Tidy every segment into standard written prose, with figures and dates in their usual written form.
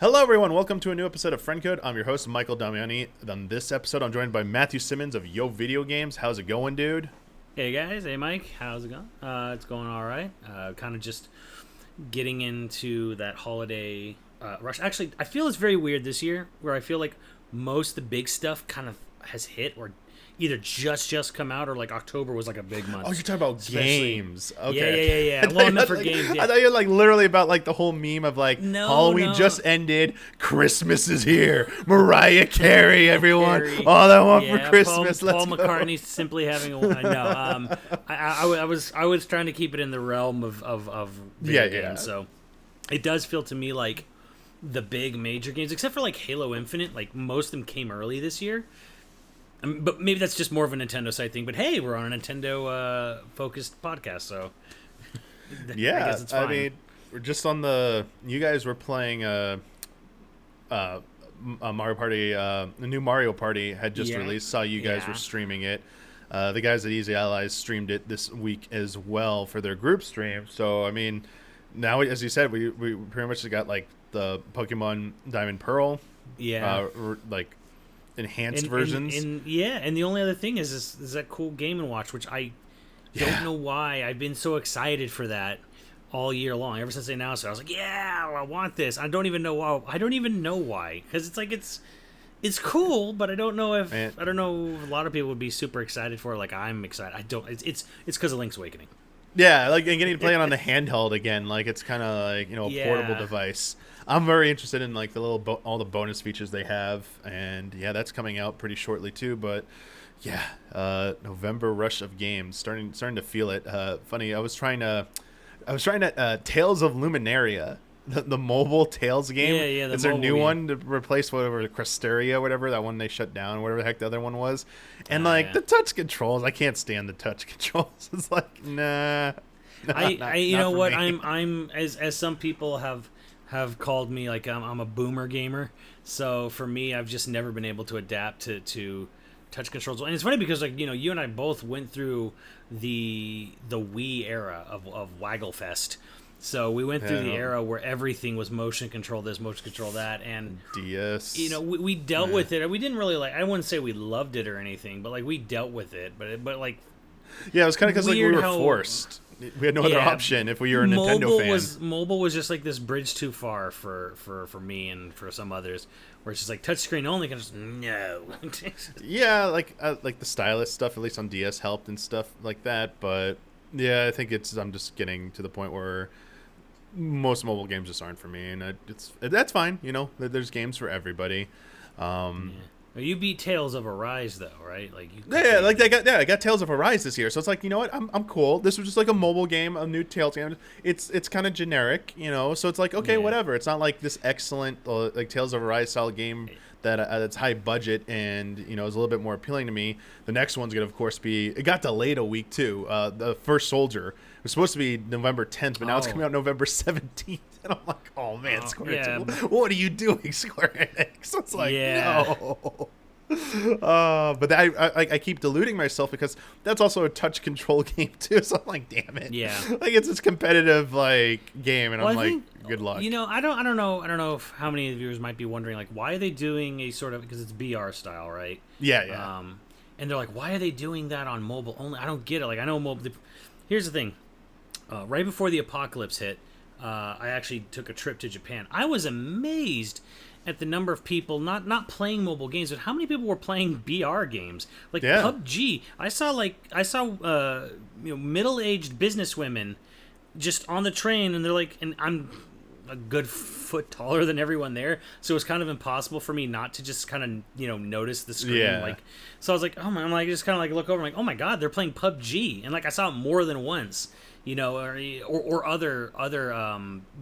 Hello, everyone. Welcome to a new episode of Friend Code. I'm your host, Michael Damiani. On this episode, I'm joined by Matthew Simmons of YoVideoGames. How's it going, dude? Hey, guys. Hey, Mike. How's it going? It's going all right. Kind of just getting into that holiday rush. Actually, I feel it's very weird this year, where I feel like most of the big stuff kind of has hit or either just come out, or like October was like a big month. Oh, you're talking about games. Okay. Yeah. Well, I meant for games. Yeah. I thought you were like literally about like the whole meme of like Halloween just ended, Christmas is here, Mariah Carey, everyone, all I want for Christmas. Paul McCartney's simply having a no. I was trying to keep it in the realm of video games. So it does feel to me like the big major games, except for like Halo Infinite, like most of them came early this year. But maybe that's just more of a Nintendo side thing. But hey, we're on a Nintendo focused podcast, so yeah. I guess it's fine. I mean, we're just on the. You guys were playing a Mario Party. The new Mario Party had just released. Saw you guys were streaming it. The guys at Easy Allies streamed it this week as well for their group stream. So I mean, now as you said, we pretty much got like the Pokemon Diamond Pearl. Yeah. Like enhanced versions. And the only other thing is that cool Game & Watch, which I don't know why I've been so excited for that all year long. Ever since they announced it, I was like, yeah, I want this. I don't even know why. Because it's like it's cool, but I don't know if a lot of people would be super excited for it. Like I'm excited. I don't. It's because of Link's Awakening. Yeah, like and getting to play it on the handheld again, like it's kind of like a portable device. I'm very interested in like the all the bonus features they have, and that's coming out pretty shortly too. But November rush of games, starting to feel it. Funny, I was trying to Tales of Luminaria, the mobile Tales game. Yeah, it's their new one to replace whatever Cresteria, whatever that one they shut down, whatever the heck the other one was. And the touch controls, I can't stand the touch controls. It's like nah. You know what? I'm as some people have called me, like I'm a boomer gamer. So for me, I've just never been able to adapt to touch controls. And it's funny because like you and I both went through the Wii era of Wagglefest. So we went through the era where everything was motion control this, motion control that, and DS. We dealt with it. We didn't really I wouldn't say we loved it or anything, but like we dealt with it. But like it was kind of because like we were forced. We had no other option if we were a Nintendo fan. Mobile was just like this bridge too far for me and for some others, where it's just like touchscreen only. No. Yeah, like the stylus stuff, at least on DS, helped and stuff like that. But yeah, I think I'm just getting to the point where most mobile games just aren't for me, and that's fine. There's games for everybody. You beat Tales of Arise though, right? Like I got Tales of Arise this year, so it's like what, I'm cool. This was just like a mobile game, a new Tales game. It's kind of generic, so it's like okay, whatever. It's not like this excellent like Tales of Arise style game that's high budget and is a little bit more appealing to me. The next one's gonna of course be, it got delayed a week too. The First Soldier, it was supposed to be November 10th, but now it's coming out November 17th. And I'm like, oh man, Square Enix, what are you doing, Square Enix? It's like, no. But I keep deluding myself because that's also a touch control game too. So I'm like, damn it. Yeah. Like it's this competitive like game, and I'm like, good luck. I don't know if how many of the viewers might be wondering like, why are they doing a sort of, because it's BR style, right? Yeah. And they're like, why are they doing that on mobile only? I don't get it. Like I know mobile. Here's the thing. Right before the apocalypse hit, I actually took a trip to Japan. I was amazed at the number of people not playing mobile games, but how many people were playing BR games like PUBG. I saw middle-aged businesswomen just on the train, and they're like, and I'm a good foot taller than everyone there, so it was kind of impossible for me not to just kind of notice the screen. Like, so I was like, oh my, I'm like just kind of like look over, I'm like, oh my god, they're playing PUBG, and like I saw it more than once. Or other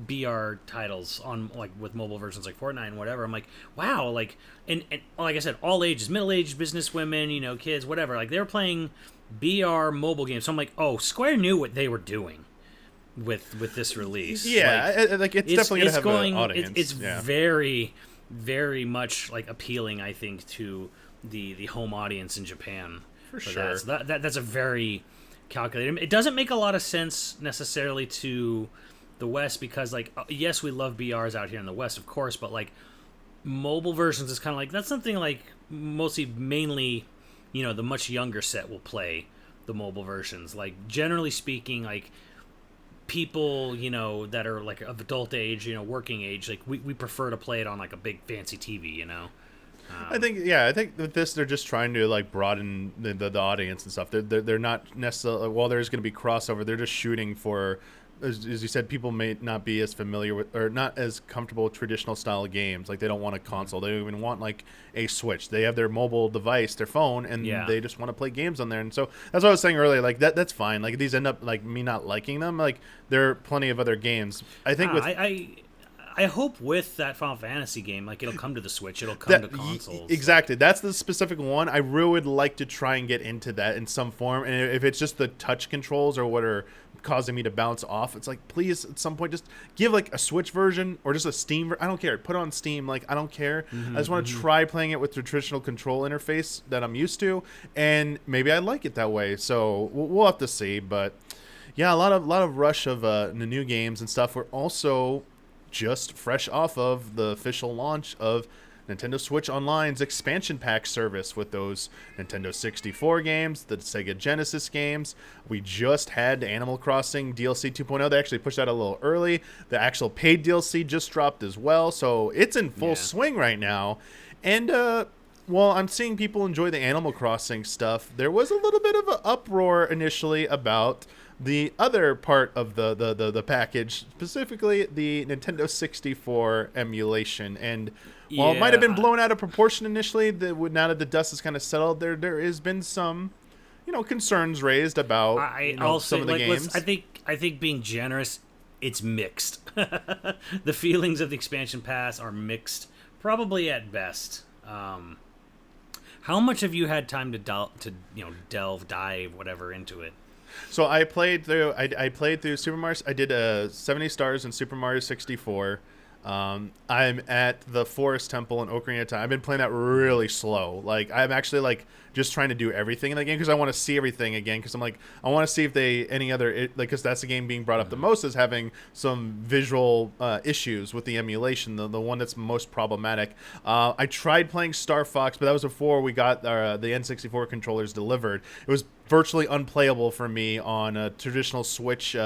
BR titles on like with mobile versions like Fortnite and whatever. I'm like, wow, like and like I said, all ages, middle-aged businesswomen, kids, whatever. Like they were playing BR mobile games. So I'm like, oh, Square knew what they were doing with this release. Yeah, like it's definitely gonna have an audience. It's very, very much like appealing, I think, to the home audience in Japan. For sure. That's a very calculated. It doesn't make a lot of sense necessarily to the West because like yes, we love BRs out here in the West, of course, but like mobile versions is kind of like that's something like mainly, you know, the much younger set will play the mobile versions. Like generally speaking, like people, you know, that are like of adult age, you know, working age, like we prefer to play it on like a big fancy TV, you know. I think with this they're just trying to like broaden the audience and stuff. They're not necessarily, while there's going to be crossover, they're just shooting for, as you said, people may not be as familiar with or not as comfortable with traditional style games. Like they don't want a console, they don't even want like a Switch. They have their mobile device, their phone, and they just want to play games on there. And so that's what I was saying earlier. Like that's fine. Like these end up like me not liking them. Like there are plenty of other games. I think I hope with that Final Fantasy game, like it'll come to the Switch, it'll come to consoles. Exactly. That's the specific one. I really would like to try and get into that in some form. And if it's just the touch controls or what are causing me to bounce off, it's like, please, at some point, just give like a Switch version or just a Steam. I don't care. Put it on Steam. Like, I don't care. I just want to try playing it with the traditional control interface that I'm used to. And maybe I like it that way. So we'll have to see. But yeah, a lot of rush of the new games and stuff. We're also just fresh off of the official launch of Nintendo Switch Online's expansion pack service with those Nintendo 64 games, the Sega Genesis games. We just had Animal Crossing DLC 2.0. They actually pushed that a little early. The actual paid DLC just dropped as well, so it's in full swing right now. And while I'm seeing people enjoy the Animal Crossing stuff, there was a little bit of an uproar initially about the other part of the package, specifically the Nintendo 64 emulation. And while it might have been blown out of proportion initially, now that the dust has kind of settled, there has been some, you know, concerns raised about some of the games. I think being generous, it's mixed. The feelings of the expansion pass are mixed, probably at best. How much have you had time to dive whatever into it? So I played through. I played through Super Mario. I did 70 stars in Super Mario 64. I'm at the Forest Temple in Ocarina of Time. I've been playing that really slow. Like I'm actually like just trying to do everything in the game because I want to see everything again. Because I'm like I want to see if they any other because that's the game being brought up the most as having some visual issues with the emulation. The one that's most problematic. I tried playing Star Fox, but that was before we got the N64 controllers delivered. It was virtually unplayable for me on a traditional Switch.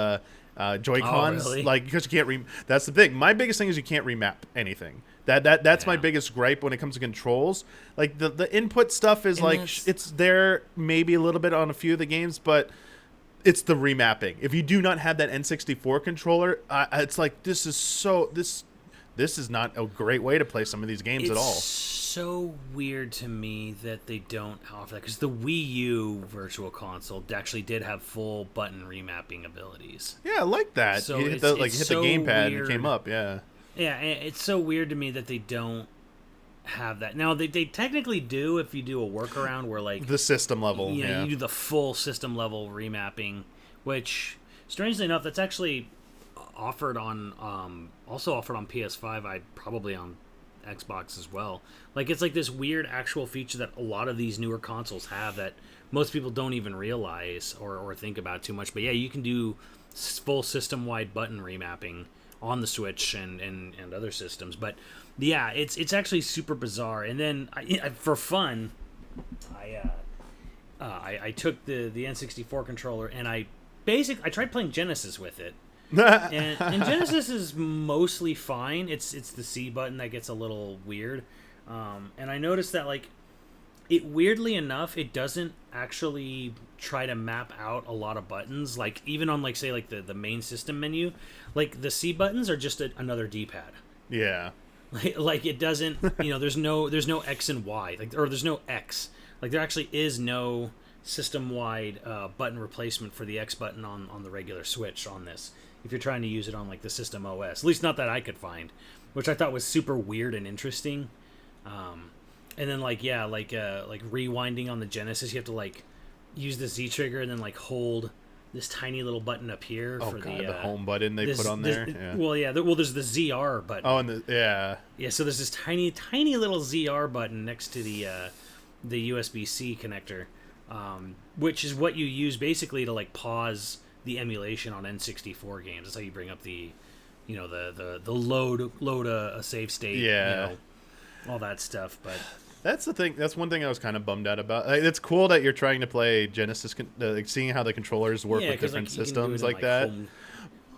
Joy-Cons, really? Like because you can't that's the thing. My biggest thing is you can't remap anything. That's my biggest gripe when it comes to controls. Like the input stuff is it's there maybe a little bit on a few of the games, but it's the remapping. If you do not have that N64 controller, it's like this is not a great way to play some of these games at all. It's so weird to me that they don't offer that because the Wii U Virtual Console actually did have full button remapping abilities. Yeah, I like that. So you hit the gamepad and it came up. Yeah. Yeah, it's so weird to me that they don't have that. Now they technically do if you do a workaround where like the system level. You do the full system level remapping, which strangely enough that's actually offered on PS5. I'd probably on Xbox as well. Like it's like this weird actual feature that a lot of these newer consoles have that most people don't even realize or think about too much. But yeah, you can do full system-wide button remapping on the Switch and other systems. But yeah, it's actually super bizarre. And then for fun, I took the N64 controller and I tried playing Genesis with it. and Genesis is mostly fine. It's the C button that gets a little weird. And I noticed that like it weirdly enough, it doesn't actually try to map out a lot of buttons. Like even on like say like the main system menu, like the C buttons are just another D-pad. Yeah. Like it doesn't, there's no X and Y, or there's no X. Like there actually is no system-wide button replacement for the X button on the regular Switch on this. If you're trying to use it on like the system OS, at least not that I could find, which I thought was super weird and interesting. And then like rewinding on the Genesis, you have to like use the Z trigger and then like hold this tiny little button up here for the home button they put on there. Yeah. Well, yeah. There's the ZR button. Oh, and yeah. So there's this tiny little ZR button next to the USB-C connector, which is what you use basically to like pause the emulation on N64 games. That's how you bring up the, the load a save state, all that stuff. But that's the thing. That's one thing I was kind of bummed out about. Like, it's cool that you're trying to play Genesis, like seeing how the controllers work with different systems like that.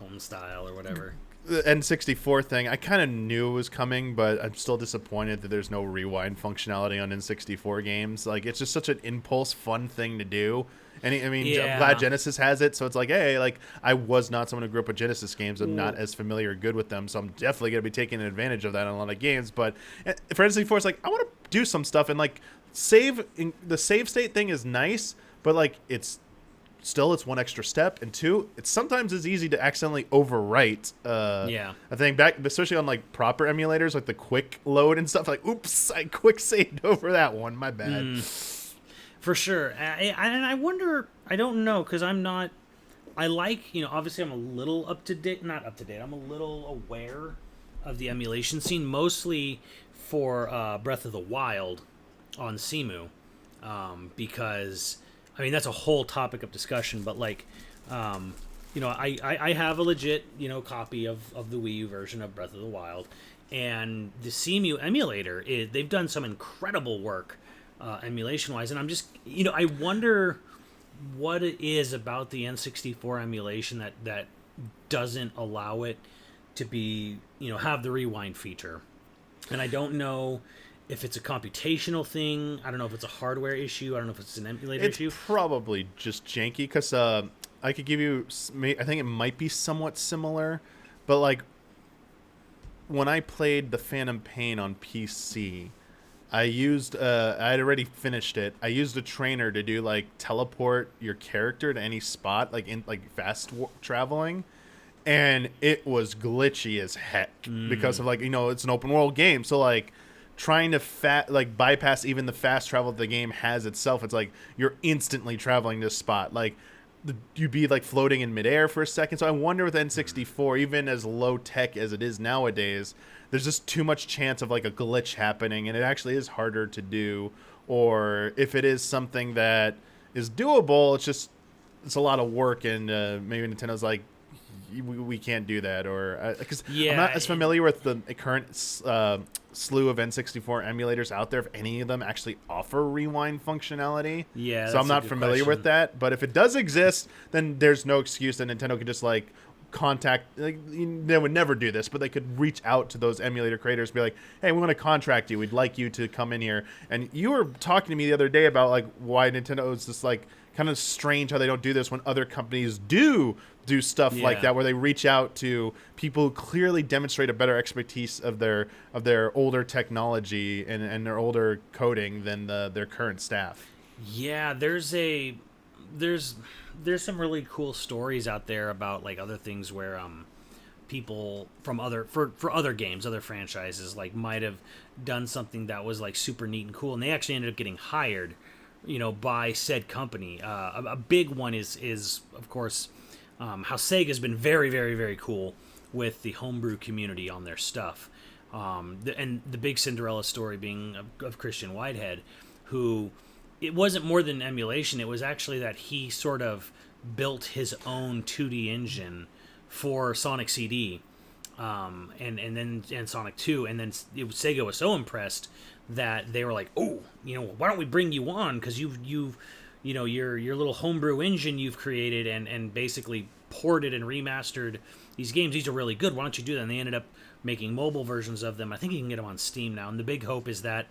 Home style or whatever. The N64 thing, I kind of knew it was coming, but I'm still disappointed that there's no rewind functionality on N64 games. Like, it's just such an impulse, fun thing to do. And I'm glad Genesis has it. So it's like, hey, like, I was not someone who grew up with Genesis games. I'm not as familiar or good with them. So I'm definitely going to be taking advantage of that on a lot of games. But for N64, it's like, I want to do some stuff. And, like, the save state thing is nice, but, like, it's one extra step, and two, it's sometimes as easy to accidentally overwrite. I think back, especially on like proper emulators, like the quick load and stuff. Like, oops, I quick saved over that one. My bad. For sure, and I wonder. I don't know because I'm not. I like obviously I'm a little up to date. Not up to date. I'm a little aware of the emulation scene, mostly for Breath of the Wild on Cemu, because. I mean, that's a whole topic of discussion, but like, I have a legit, copy of the Wii U version of Breath of the Wild, and the Cemu emulator they've done some incredible work, emulation-wise, and I'm just, I wonder what it is about the N64 emulation that doesn't allow it to be, have the rewind feature, and I don't know if it's a computational thing. I don't know if it's a hardware issue. I don't know if it's an emulator issue. It's probably just janky, because I could give you... I think it might be somewhat similar, but like when I played the Phantom Pain on PC, I used... I had already finished it. I used a trainer to do like teleport your character to any spot, like in like fast traveling. And it was glitchy as heck because of like, it's an open world game. So like... trying to bypass even the fast travel that the game has itself. It's like you're instantly traveling to a spot. Like you'd be like floating in midair for a second. So I wonder with N64, even as low tech as it is nowadays, there's just too much chance of like a glitch happening, and it actually is harder to do. Or if it is something that is doable, it's a lot of work, and maybe Nintendo's like, we can't do that, or because I'm not as familiar with the current slew of N64 emulators out there, if any of them actually offer rewind functionality. So I'm not familiar with that, but if it does exist, then there's no excuse that Nintendo could just like contact, like, they would never do this, but they could reach out to those emulator creators and be like, hey, we want to contract you, we'd like you to come in here. And you were talking to me the other day about like why Nintendo is just like kind of strange how they don't do this when other companies do stuff like that, where they reach out to people who clearly demonstrate a better expertise of their older technology and their older coding than their current staff. Yeah, there's some really cool stories out there about like other things where people from for other games, other franchises, like might have done something that was like super neat and cool, and they actually ended up getting hired, by said company. A big one is of course how Sega's been very, very, very cool with the homebrew community on their stuff. And the big Cinderella story being of Christian Whitehead, who, it wasn't more than emulation. It was actually that he sort of built his own 2D engine for Sonic CD, and Sonic 2. And then Sega was so impressed that they were like, oh, why don't we bring you on? Because you've your little homebrew engine you've created and basically ported and remastered these games. These are really good. Why don't you do that? And they ended up making mobile versions of them. I think you can get them on Steam now. And the big hope is that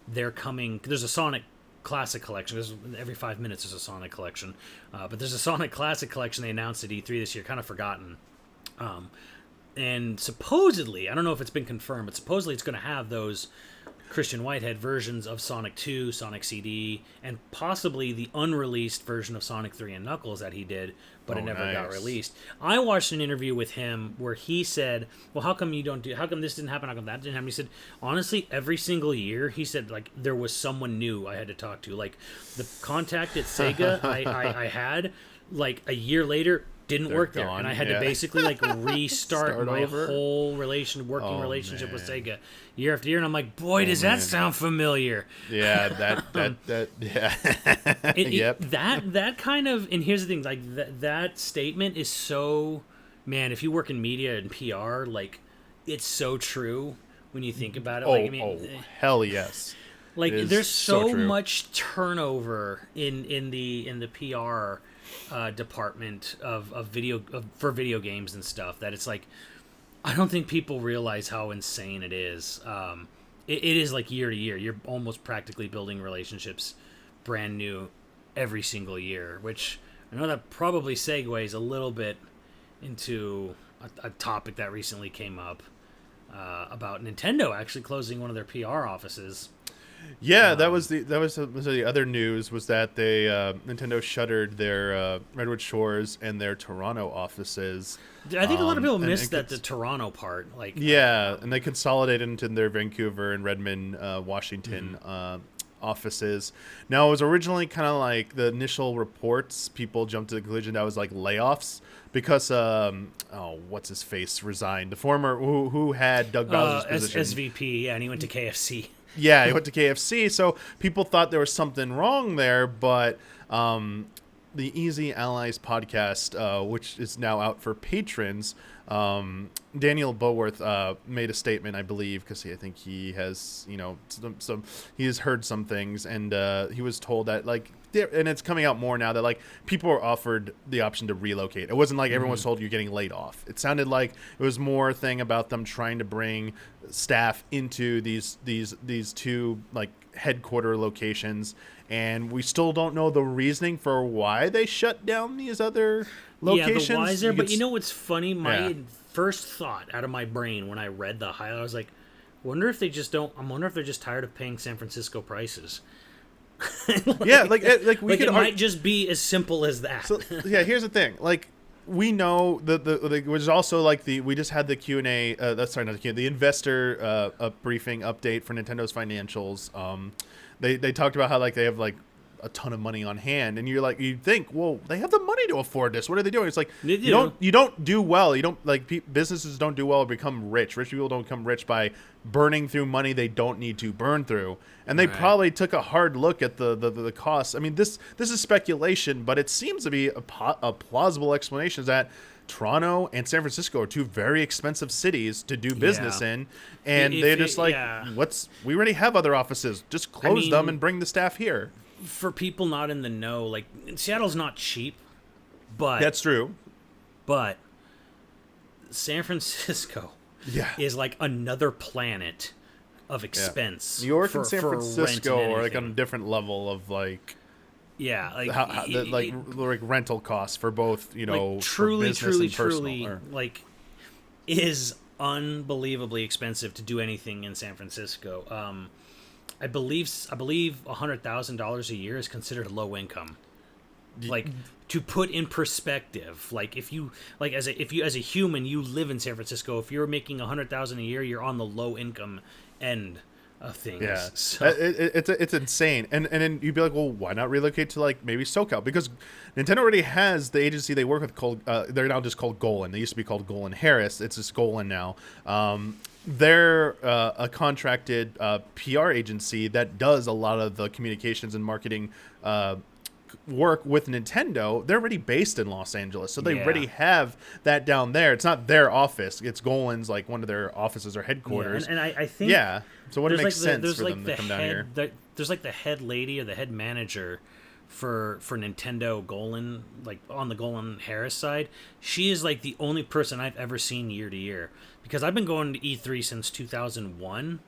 they're coming. There's a Sonic Classic Collection. Every 5 minutes there's a Sonic Collection. But there's a Sonic Classic Collection they announced at E3 this year. Kind of forgotten. And supposedly, I don't know if it's been confirmed, but supposedly it's going to have those Christian Whitehead versions of Sonic 2, Sonic CD, and possibly the unreleased version of Sonic 3 and Knuckles that he did, but it never got released. I watched an interview with him where he said, well, how come this didn't happen, how come that didn't happen? He said, honestly, every single year, he said, like, there was someone new I had to talk to. Like, the contact at Sega I had, like, a year later, didn't They're work there, gone, and I had yeah. to basically like restart Start my over? whole relationship with Man. Sega year after year. And I'm like, boy, does that Man. sound familiar. Yeah, that yeah. Yep. That kind of, and here's the thing, like that statement is so, man, if you work in media and PR, like it's so true when you think about it. Like, I mean, hell yes. like It is there's so so true. much turnover in the PR department for video games and stuff that it's like, I don't think people realize how insane it is. It is like year to year. You're almost practically building relationships brand new every single year, which I know that probably segues a little bit into a topic that recently came up about Nintendo actually closing one of their PR offices. Yeah, that was the other news was that they Nintendo shuttered their Redwood Shores and their Toronto offices. I think a lot of people and missed the Toronto part. Like, yeah, and they consolidated into their Vancouver and Redmond, Washington offices. Now, it was originally kind of like the initial reports. People jumped to the conclusion that was like layoffs because what's his face resigned. The former who had Doug Bowser's position. SVP, yeah, and he went to KFC. Yeah, he went to KFC, so people thought there was something wrong there, but the Easy Allies podcast, which is now out for patrons, Daniel Boworth made a statement, I believe, because I think he has, he has heard some things, and he was told that, like, and it's coming out more now that, like, people were offered the option to relocate. It wasn't like everyone was told you're getting laid off. It sounded like it was more a thing about them trying to bring staff into these two, like, headquarter locations, and we still don't know the reasoning for why they shut down these other locations. Yeah, the why's there, but you know what's funny? My first thought out of my brain when I read the highlight, I was like, I wonder if they're just tired of paying San Francisco prices. Like we could it might just be as simple as that. So, yeah, here's the thing. Like, we know the which is also like we just had the Q&A. That's sorry, not the Q&A. The investor briefing update for Nintendo's financials. They talked about how, like, they have, like, a ton of money on hand, and you think, well, they have the money to afford this. What are they doing? It's like you don't do well. You don't, like, businesses don't do well or become rich. Rich people don't become rich by burning through money they don't need to burn through. And they probably took a hard look at the costs. I mean, this is speculation, but it seems to be a plausible explanation, is that Toronto and San Francisco are two very expensive cities to do business in, and they're just like, we already have other offices. Just close them and bring the staff here. For people not in the know, like, Seattle's not cheap, but that's true. But San Francisco is like another planet of expense. New York and San Francisco are like on a different level of, like, like rental costs for both, like, truly, like, is unbelievably expensive to do anything in San Francisco. I believe $100,000 a year is considered low income. Like, to put in perspective, like, if you as a human, you live in San Francisco, if you're making $100,000 a year, you're on the low income end of things. Yeah, so. it's insane. And then you'd be like, well, why not relocate to, like, maybe SoCal? Because Nintendo already has the agency they work with called they're now just called Golan. They used to be called Golan Harris. It's just Golan now. They're a contracted PR agency that does a lot of the communications and marketing work with Nintendo. They're already based in Los Angeles, so they already have that down there. It's not their office. It's Golan's, like, one of their offices or headquarters. And I think so what makes sense for them to come down here? There's like the head lady or the head manager for Nintendo Golan, like, on the Golan Harris side. She is, like, the only person I've ever seen year to year, because I've been going to E3 since 2001,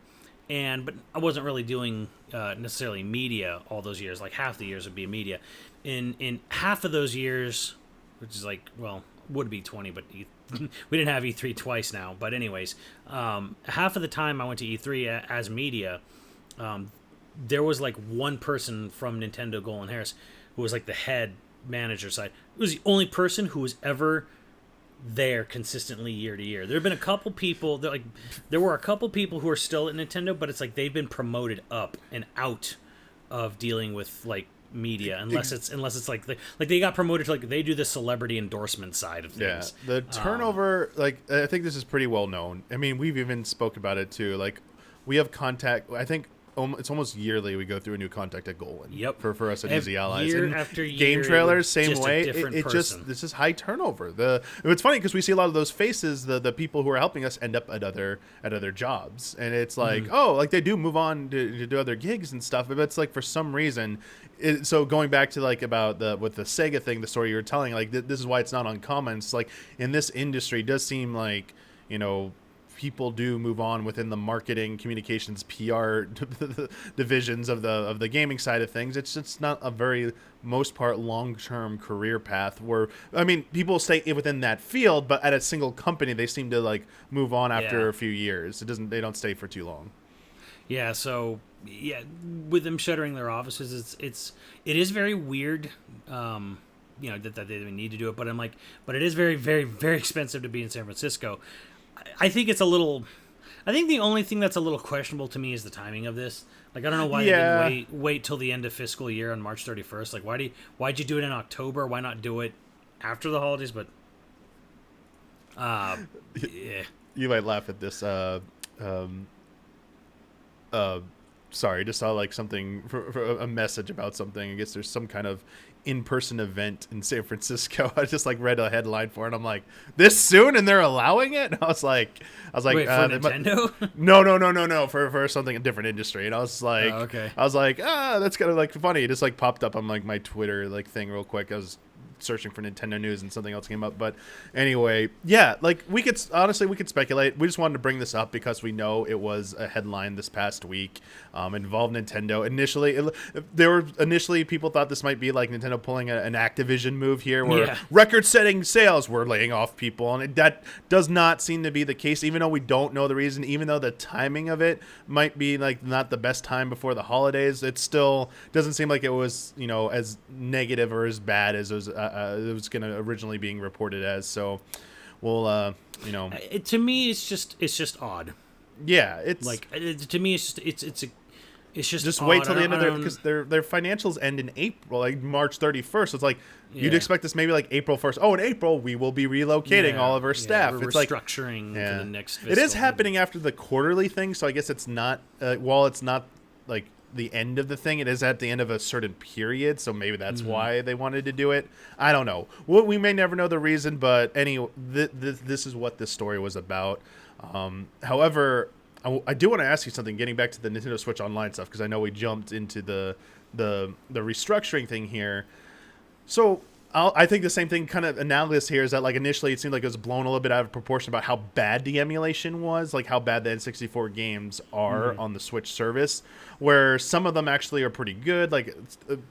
but I wasn't really doing necessarily media all those years. Like, half the years would be media. In half of those years, which is like, well, would be 20, but we didn't have E3 twice now. But anyways, half of the time I went to E3 as media, there was, like, one person from Nintendo Golan Harris who was, like, the head manager side. It was the only person who was ever there consistently year to year. There have been a couple people that, like, there were a couple people who are still at Nintendo, but it's like they've been promoted up and out of dealing with, like, media unless it's like they got promoted to like they do the celebrity endorsement side of things. Yeah, the turnover, like I think this is pretty well known. I mean, we've even spoke about it too. Like we have contact. I think it's almost yearly we go through a new contact at Golan. Yep. For us at Easy Allies. Year and after year, game trailers, same just way. a different It just person. this is high turnover. It's funny because we see a lot of those faces. The people who are helping us end up at other jobs, and it's like like they do move on to do other gigs and stuff. But it's like for some reason. So going back to like about with the Sega thing, the story you were telling, like this is why it's not uncommon. It's like in this industry, it does seem like people do move on within the marketing, communications, PR divisions of the gaming side of things. It's just not a very most part long-term career path where, I mean, people stay within that field, but at a single company, they seem to like move on after a few years. They don't stay for too long. Yeah. So yeah, with them shuttering their offices, it is very weird. That they need to do it, but I'm like, but it is very, very, very expensive to be in San Francisco. I think it's a little. I think the only thing that's a little questionable to me is the timing of this. Like, I don't know why they didn't wait till the end of fiscal year on March 31st. Like, why'd you do it in October? Why not do it after the holidays? But, yeah. You might laugh at this. Sorry, just saw like something for a message about something. I guess there's some kind of in-person event in San Francisco. I just like read a headline for it. And I'm like, this soon, and they're allowing it. And I was like, wait, for Nintendo? No, for something a different industry. And I was like, okay. I was like, that's kind of like funny. It just like popped up on like my Twitter like thing real quick. I was searching for Nintendo news and something else came up. But anyway, yeah, like we could speculate. We just wanted to bring this up because we know it was a headline this past week, involved Nintendo. Initially people thought this might be like Nintendo pulling an Activision move here where record-setting sales, we're laying off people, and that does not seem to be the case, even though we don't know the reason, even though the timing of it might be like not the best time before the holidays. It still doesn't seem like it was as negative or as bad as it was going to originally being reported as. So we'll to me it's just odd. Yeah, it's like to me it's just wait odd. till the end of because their financials end in April, like March 31st. So it's like you'd expect this maybe like April 1st. Oh, in April we will be relocating all of our staff. We're it's restructuring for the next fiscal. It is happening after the quarterly thing, so I guess it's not while it's not like the end of the thing, it is at the end of a certain period, so maybe that's why they wanted to do it. I don't know. We may never know the reason, but anyway, this is what this story was about. However, I do want to ask you something, getting back to the Nintendo Switch Online stuff, because I know we jumped into the restructuring thing here. So I think the same thing, kind of analogous here, is that like initially it seemed like it was blown a little bit out of proportion about how bad the emulation was, like how bad the N64 games are on the Switch service, where some of them actually are pretty good. Like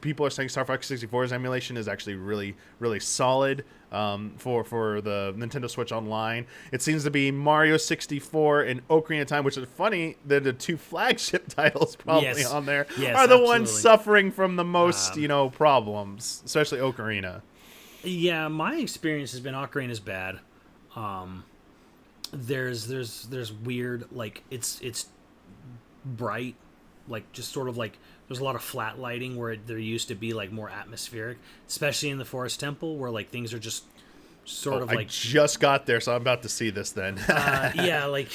people are saying Star Fox 64's emulation is actually really, really solid for the Nintendo Switch Online. It seems to be Mario 64 and Ocarina of Time, which is funny. They're the two flagship titles probably on there, are the ones suffering from the most, problems, especially Ocarina. Yeah, my experience has been Ocarina's bad. There's weird, like it's bright, like just sort of like there's a lot of flat lighting where there used to be like more atmospheric, especially in the Forest Temple where like things are just sort of like. I just got there, so I'm about to see this then. Yeah, like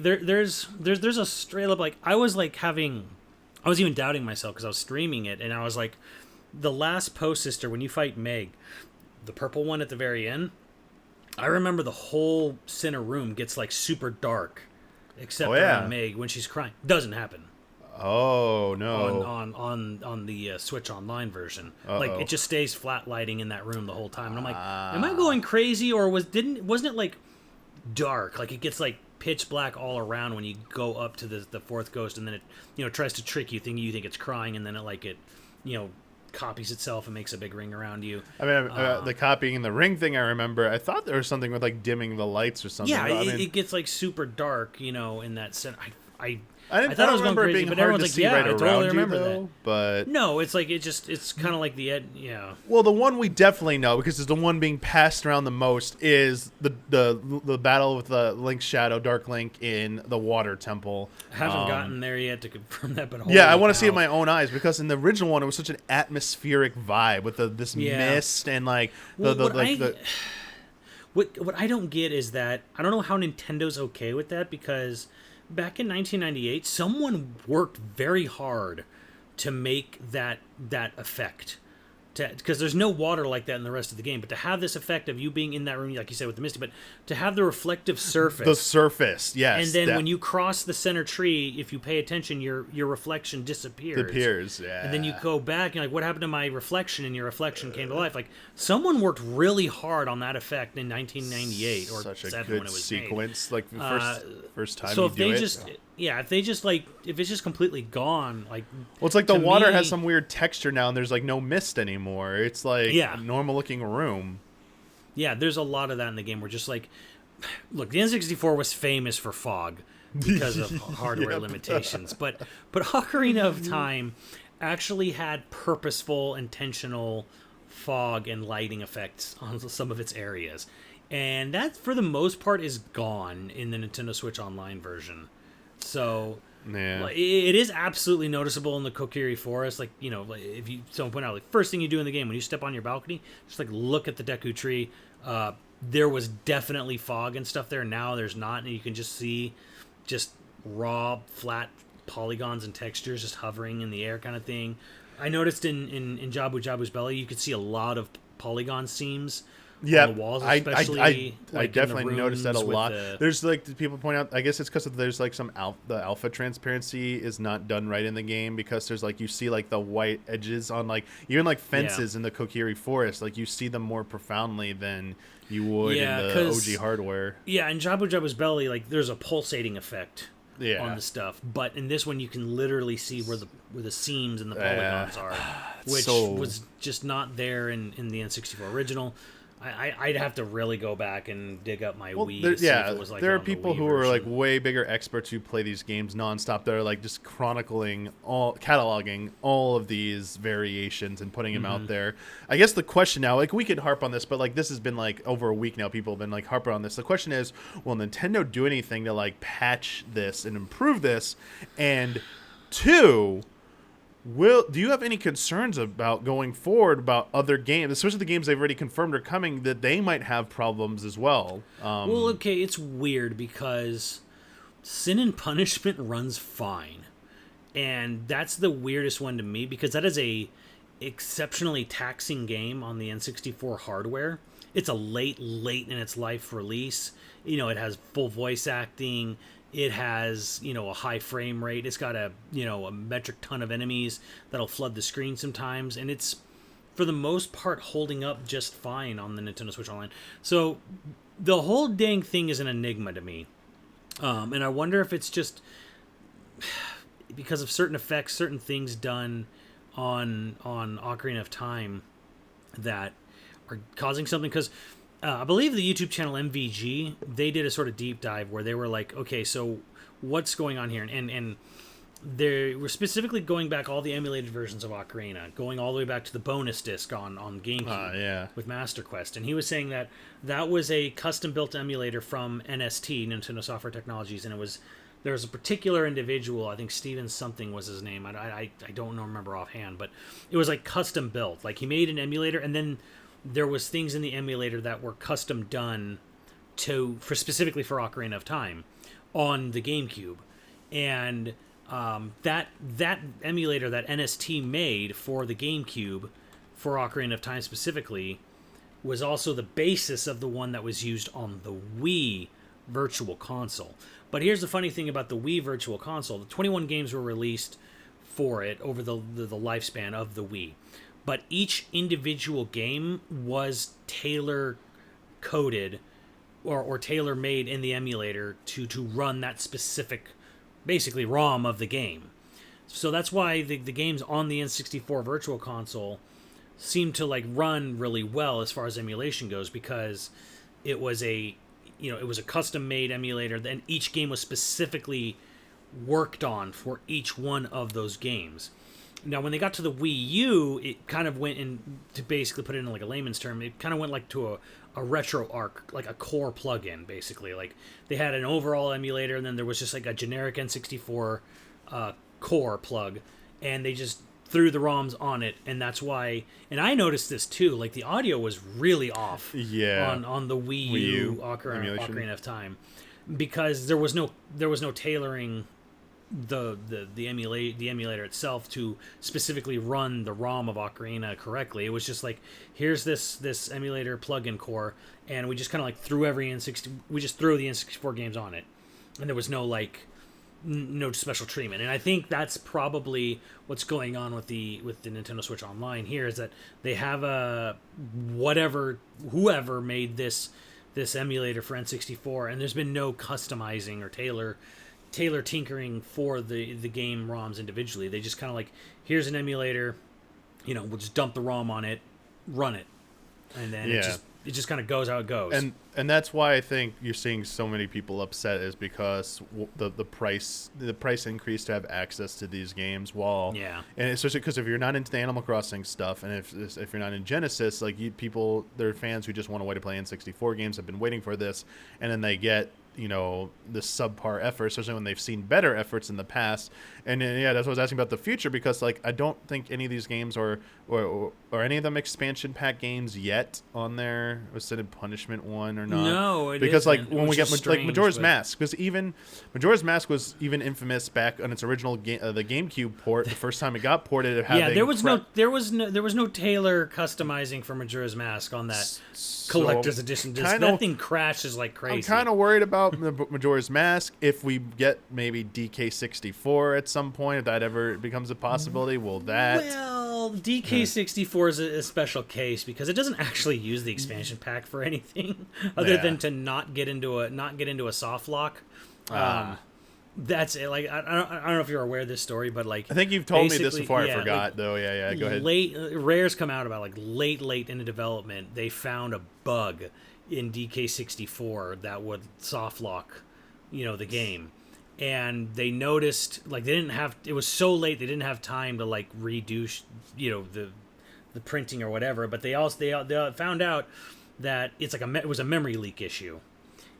there's a straight up like I was even doubting myself because I was streaming it and I was like, the last post sister when you fight Meg, the purple one at the very end, I remember the whole center room gets like super dark, except for Meg when she's crying. Doesn't happen. Oh no! On the Switch Online version, like it just stays flat lighting in that room the whole time, and I'm like, am I going crazy, or wasn't it like dark? Like it gets like pitch black all around when you go up to the fourth ghost, and then it tries to trick you, thinking you think it's crying, and then it copies itself and makes a big ring around you. I mean, the copying the ring thing, I remember. I thought there was something with like dimming the lights or something. Yeah, it gets like super dark, in that sense. I thought I was going remember it crazy, being but hard everyone's to like, see yeah, right I around totally you, remember though, that. but No, it's like it's kind of like yeah. well, the one we definitely know because it's the one being passed around the most is the battle with the Link's Shadow, Dark Link in the Water Temple. I haven't gotten there yet to confirm that, but Yeah, I holy want to see it cow. with my own eyes because in the original one it was such an atmospheric vibe with this Yeah. mist and like Well, the what I don't get is that I don't know how Nintendo's okay with that, because back in 1998 someone worked very hard to make that effect, because there's no water like that in the rest of the game, but to have this effect of you being in that room, like you said, with the misty, but to have the reflective surface, the surface, yes, and then when you cross the center tree, if you pay attention, your reflection disappears. yeah, And then you go back and like, what happened to my reflection? And your reflection came to life. Like, someone worked really hard on that effect in 1998 or such a 7 good when it was sequence, made. like the first time So you if do they it. just, if they just like, if it's just completely gone, like, Well, it's like the to water me- has some weird texture now, and there's like no mist anymore. It's like Yeah. a normal looking room. yeah, there's a lot of that in the game where just like, look, the N64 was famous for fog because of hardware Yep. limitations, but Ocarina of Time actually had purposeful, intentional fog and lighting effects on some of its areas, and that for the most part is gone in the Nintendo Switch Online version. So Yeah. it is absolutely noticeable in the Kokiri Forest. Like, you know, like if you someone point out, like, first thing you do in the game when you step on your balcony, just like look at the Deku Tree. There was definitely fog and stuff there. Now there's not, and you can just see just raw, flat polygons and textures just hovering in the air, kind of thing. I noticed in Jabu Jabu's Belly, you could see a lot of polygon seams. Yeah, On the walls, especially. I like, in definitely the noticed that a rooms with lot. the- There's like people point out. I guess it's because there's like some the alpha transparency is not done right in the game, because there's like you see like the white edges on like even like fences in the Kokiri Forest. Like you see them more profoundly than you would in the 'cause- OG hardware. Yeah, in Jabu Jabu's Belly, like there's a pulsating effect Yeah. on the stuff, but in this one you can literally see where the seams and the polygons are, which was just not there in the N64 original. I'd have to really go back and dig up my Wii. There, to see yeah, if it was like there are on the people Wii who are like version. way bigger experts who play these games nonstop. That are like just cataloging all of these variations and putting them out there. I guess the question now, like we could harp on this, but like this has been like over a week now. People have been like harping on this. The question is, will Nintendo do anything to like patch this and improve this? And two, do you have any concerns about going forward about other games, especially the games they've already confirmed are coming, that they might have problems as well? Well, okay, it's weird because Sin and Punishment runs fine, and that's the weirdest one to me because that is a exceptionally taxing game on the N64 hardware. It's a late in its life release. You know, it has full voice acting. It has, you know, a high frame rate. It's got a metric ton of enemies that'll flood the screen sometimes, and it's for the most part holding up just fine on the Nintendo Switch Online. So the whole dang thing is an enigma to me, and I wonder if it's just because of certain effects, certain things done on Ocarina of Time that are causing something. Because I believe the YouTube channel MVG, they did a sort of deep dive where they were like, okay, so what's going on here? And they were specifically going back all the emulated versions of Ocarina, going all the way back to the bonus disc on GameCube with Master Quest. And he was saying that that was a custom-built emulator from NST, Nintendo Software Technologies, and there was a particular individual, I think Steven something was his name, I don't remember offhand, but it was like custom-built. Like he made an emulator, and then there was things in the emulator that were custom done specifically for Ocarina of Time on the GameCube, and that emulator that NST made for the GameCube for Ocarina of Time specifically was also the basis of the one that was used on the Wii Virtual Console. But here's the funny thing about the Wii Virtual Console: the 21 games were released for it over the lifespan of the Wii. But each individual game was tailor-coded or tailor-made in the emulator to run that specific, basically, ROM of the game. So that's why the games on the N64 Virtual Console seem to like run really well as far as emulation goes, because it was a custom-made emulator. Then each game was specifically worked on for each one of those games. Now, when they got to the Wii U, it kind of went in, to basically put it in like a layman's term, it kind of went like to a RetroArch, like a core plugin, basically. Like, they had an overall emulator, and then there was just like a generic N64 core plug, and they just threw the ROMs on it, and that's why. And I noticed this too. Like, the audio was really off. Yeah. On the Wii U Ocarina of Time, because there was no tailoring the emulator itself to specifically run the ROM of Ocarina correctly. It was just like, here's this emulator plugin core, and we just kind of like threw the N64 games on it, and there was no like no special treatment. And I think that's probably what's going on with the Nintendo Switch Online here, is that they have whoever made this emulator for N64, and there's been no customizing or tailor tinkering for the game ROMs individually. They just kind of like, here's an emulator, we'll just dump the ROM on it, run it, and then it just kind of goes how it goes. And that's why I think you're seeing so many people upset, is because the price increase to have access to these games. And especially because if you're not into the Animal Crossing stuff, and if you're not in Genesis, like there are fans who just want a way to play N64 games, have been waiting for this, and then they get this subpar effort, especially when they've seen better efforts in the past. And that's what I was asking about the future, because like I don't think any of these games or any of them expansion pack games yet on there. Ascended Punishment one or not? No, because isn't. Like when we get like Majora's Mask, because even Majora's Mask was even infamous back on its original the GameCube port. The first time it got ported, of having there was no Taylor customizing for Majora's Mask on that collector's edition disc. That thing crashes like crazy. I'm kind of worried about Majora's Mask. If we get maybe DK64 at some point, if that ever becomes a possibility, Well, DK64 is a special case, because it doesn't actually use the expansion pack for anything other than to not get into a soft lock. That's it. Like, I don't know if you're aware of this story, but like, I think you've told me this before. I forgot though. Yeah. Go ahead. Rare's come out about like late into development. They found a bug in DK64 that would soft lock, the game, and they noticed like it was so late they didn't have time to like redo, the printing or whatever. But they found out that it was a memory leak issue.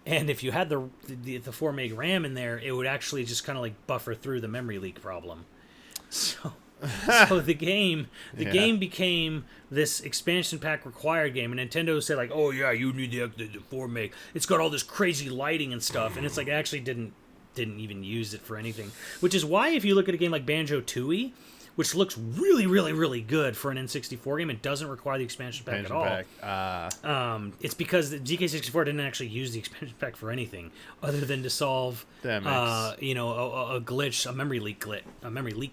And if you had the 4 meg RAM in there, it would actually just kind of like buffer through the memory leak problem. So the game became this expansion pack required game, and Nintendo said like, oh yeah, you need the 4 meg. It's got all this crazy lighting and stuff, and it's like, I actually didn't even use it for anything. Which is why if you look at a game like Banjo-Tooie, which looks really, really, really good for an N64 game, it doesn't require the expansion pack at all. It's because the DK64 didn't actually use the expansion pack for anything other than to solve, a glitch, a memory leak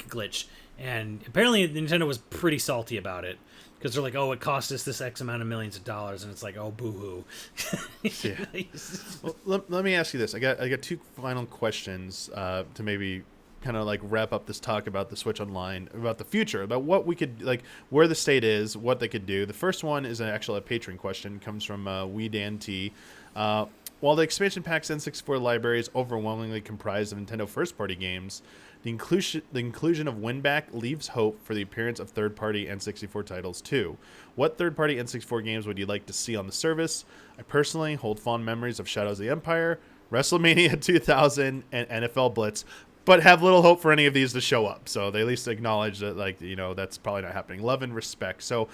glitch. And apparently Nintendo was pretty salty about it, because they're like, oh, it cost us this X amount of millions of dollars, and it's like, oh, boo-hoo. Well, let me ask you this. I got two final questions to maybe kind of like wrap up this talk about the Switch Online, about the future, about what we could, like, where the state is, what they could do. The first one is actually a Patreon question. It comes from WeDanT. While the expansion pack's N64 library is overwhelmingly comprised of Nintendo first-party games, the inclusion of WinBack leaves hope for the appearance of third-party N64 titles too. What third-party N64 games would you like to see on the service? I personally hold fond memories of Shadows of the Empire, WrestleMania 2000, and NFL Blitz, but have little hope for any of these to show up. So they at least acknowledge that, like, that's probably not happening. Love and respect. So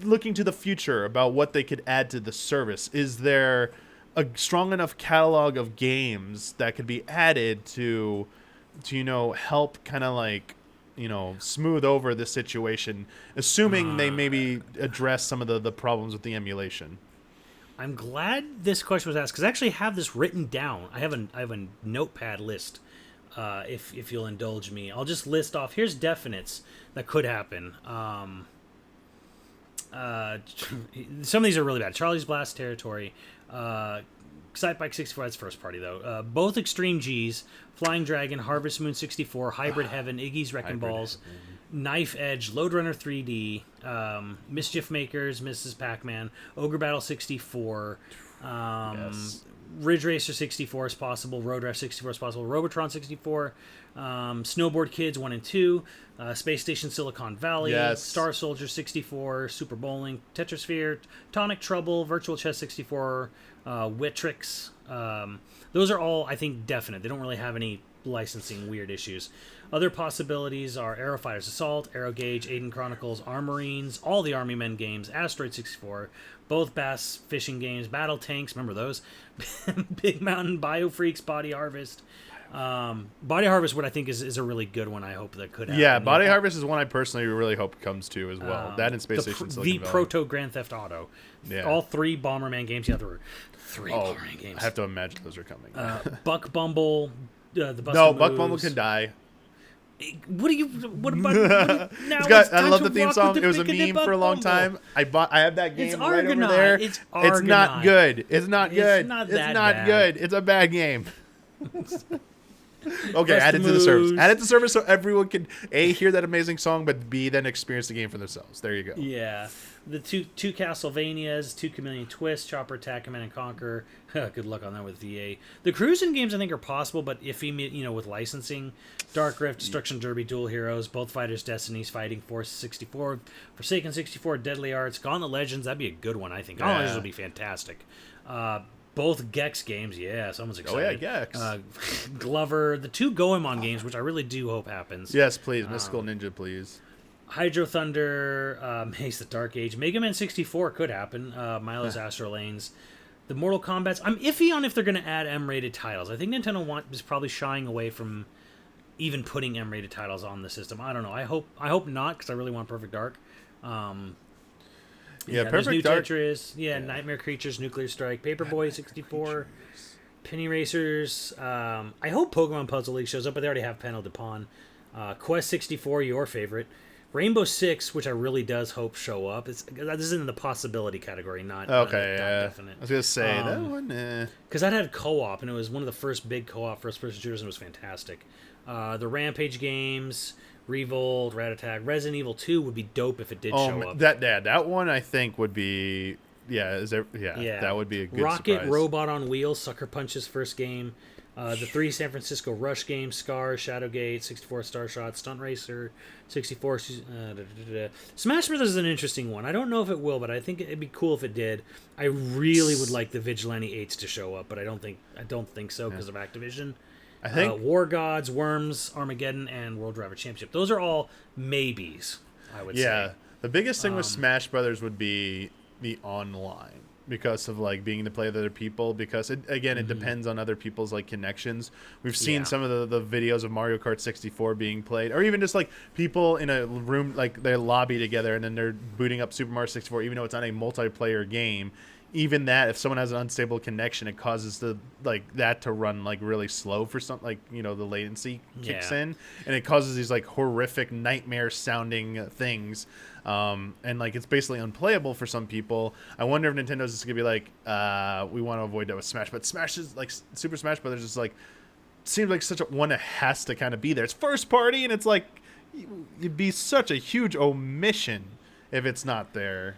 looking to the future about what they could add to the service, is there a strong enough catalog of games that could be added to help kind of like, smooth over this situation, assuming they maybe address some of the problems with the emulation? I'm glad this question was asked, because I actually have this written down. I have a notepad list. If you'll indulge me, I'll just list off. Here's definites that could happen. Some of these are really bad. Charlie's Blast Territory, Excitebike 64, that's first party though. Both Extreme G's, Flying Dragon, Harvest Moon 64, Hybrid Heaven, Iggy's Wrecking Balls, Knife Edge, Lode Runner 3D, Mischief Makers, Mrs. Pac-Man, Ogre Battle 64, Yes. Ridge Racer 64 is possible, Road Rash 64 is possible, Robotron 64, Snowboard Kids 1 and 2, Space Station Silicon Valley, Yes. Star Soldier 64, Super Bowling, Tetrasphere, Tonic Trouble, Virtual Chess 64, Witrix. Those are all, I think, definite. They don't really have any licensing weird issues. Other possibilities are Aero Fighters Assault, Aero Gauge, Aiden Chronicles, Armorines, all the Army Men games, Asteroid 64, both Bass Fishing games, Battle Tanks, remember those? Big Mountain, Biofreaks, Body Harvest. Body Harvest, what I think is a really good one. I hope that could happen. Yeah, Body Harvest is one I personally really hope comes to as well. That and Space Station Silicon the Valley. Proto Grand Theft Auto. Yeah. All 3 Bomberman games. Yeah, there were 3 Bomberman games. I have to imagine those are coming. Buck Bumble, the Busted No, Buck Moves. Bumble can die. What about? Now I love the theme song. It was a meme for a long time. I have that game It's right over Argonaut. there. It's not Argonaut. good. It's not good. not It's that not bad. good. It's a bad game. Okay, Press add the it to the service. moves. Add it to the service so everyone can A, hear that amazing song, but B, then experience the game for themselves. There you go. Yeah, the two Castlevanias, 2 Chameleon Twists, Chopper Attack, Command and Conquer. Good luck on that with VA. The cruising games I think are possible, but iffy, with licensing. Dark Rift, Destruction Derby, Dual Heroes, Both Fighters, Destinies, Fighting Force 64, Forsaken 64, Deadly Arts, Gauntlet Legends. That'd be a good one, I think. Gauntlet Legends would be fantastic. Both Gex games, yeah, someone's excited. Oh, yeah, Gex. Glover, the 2 Goemon games, which I really do hope happens. Yes, please. Mystical Ninja, please. Hydro Thunder, Maze the Dark Age, Mega Man 64 could happen. Milo's Astro Lanes, the Mortal Kombat's. I'm iffy on if they're going to add M-rated titles. I think Nintendo is probably shying away from even putting M-rated titles on the system. I don't know. I hope not, because I really want Perfect Dark. Yeah, there's Perfect New Dark. Tetris, Nightmare Creatures, Nuclear Strike, Paperboy 64, Penny Racers. I hope Pokemon Puzzle League shows up, but they already have Panel de Pon. Quest 64, your favorite. Rainbow Six, which I really does hope show up. This is in the possibility category, not definite. I was gonna say that one. Because that had co-op, and it was one of the first big co-op first-person shooters, and it was fantastic. The Rampage games, Revolt, Rat Attack, Resident Evil 2 would be dope if it did show up. That one I think would be that would be a good Rocket surprise. Robot on Wheels, Sucker Punch's first game. The 3 San Francisco Rush games, Scar, Shadowgate, 64 Starshot, Stunt Racer, 64. Smash Brothers is an interesting one. I don't know if it will, but I think it'd be cool if it did. I really would like the Vigilante 8s to show up, but I don't think so because of Activision. I think War Gods, Worms, Armageddon, and World Driver Championship. Those are all maybes, I would say. Yeah, the biggest thing with Smash Brothers would be the online because of like being to play with other people. Because it depends on other people's like connections. We've seen some of the videos of Mario Kart 64 being played, or even just like people in a room like they lobby together and then they're booting up Super Mario 64, even though it's not a multiplayer game. Even that, if someone has an unstable connection, it causes that to run like really slow for something, the latency kicks in, and it causes these like horrific nightmare sounding things, and like it's basically unplayable for some people. I wonder if Nintendo's just gonna be like, we want to avoid that with Smash, but Smash is like Super Smash Brothers is like seems like such a one that has to kind of be there. It's first party, and it's like it'd be such a huge omission if it's not there.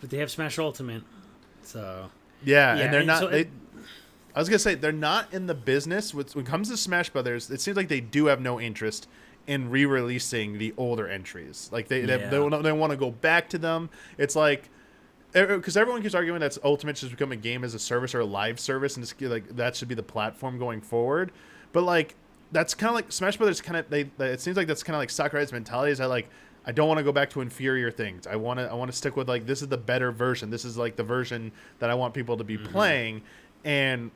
But they have Smash Ultimate. So and they're not. So I was gonna say they're not in the business when it comes to Smash Brothers. It seems like they do have no interest in re-releasing the older entries. Like they want to go back to them. It's like because everyone keeps arguing that Ultimate should become a game as a service or a live service, and just like that should be the platform going forward. But like that's kind of like Smash Brothers. It seems like that's kind of like Sakurai's mentality. Is I don't want to go back to inferior things. I want to stick with like this is the better version. This is like the version that I want people to be playing, and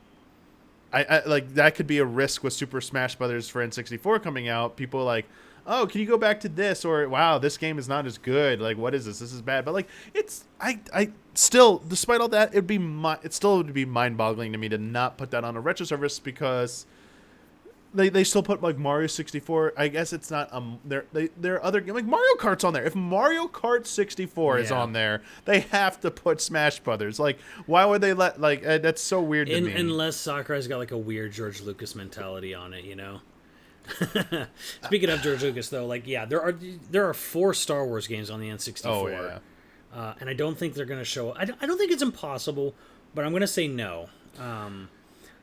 I like that could be a risk with Super Smash Brothers for N64 coming out. People are like, oh, can you go back to this? Or wow, this game is not as good. Like, what is this? This is bad. But like, it's I still, despite all that, it still would be mind-boggling to me to not put that on a retro service because. They still put like Mario 64. I guess it's not there are other like Mario Kart's on there. If Mario Kart 64 is on there, they have to put Smash Brothers. Like why would they let that's so weird to me. Unless Sakurai's got like a weird George Lucas mentality on it, Speaking of George Lucas, though, like, yeah, there are 4 Star Wars games on the N64. Oh yeah. And I don't think they're going to show. I don't think it's impossible, but I'm going to say no.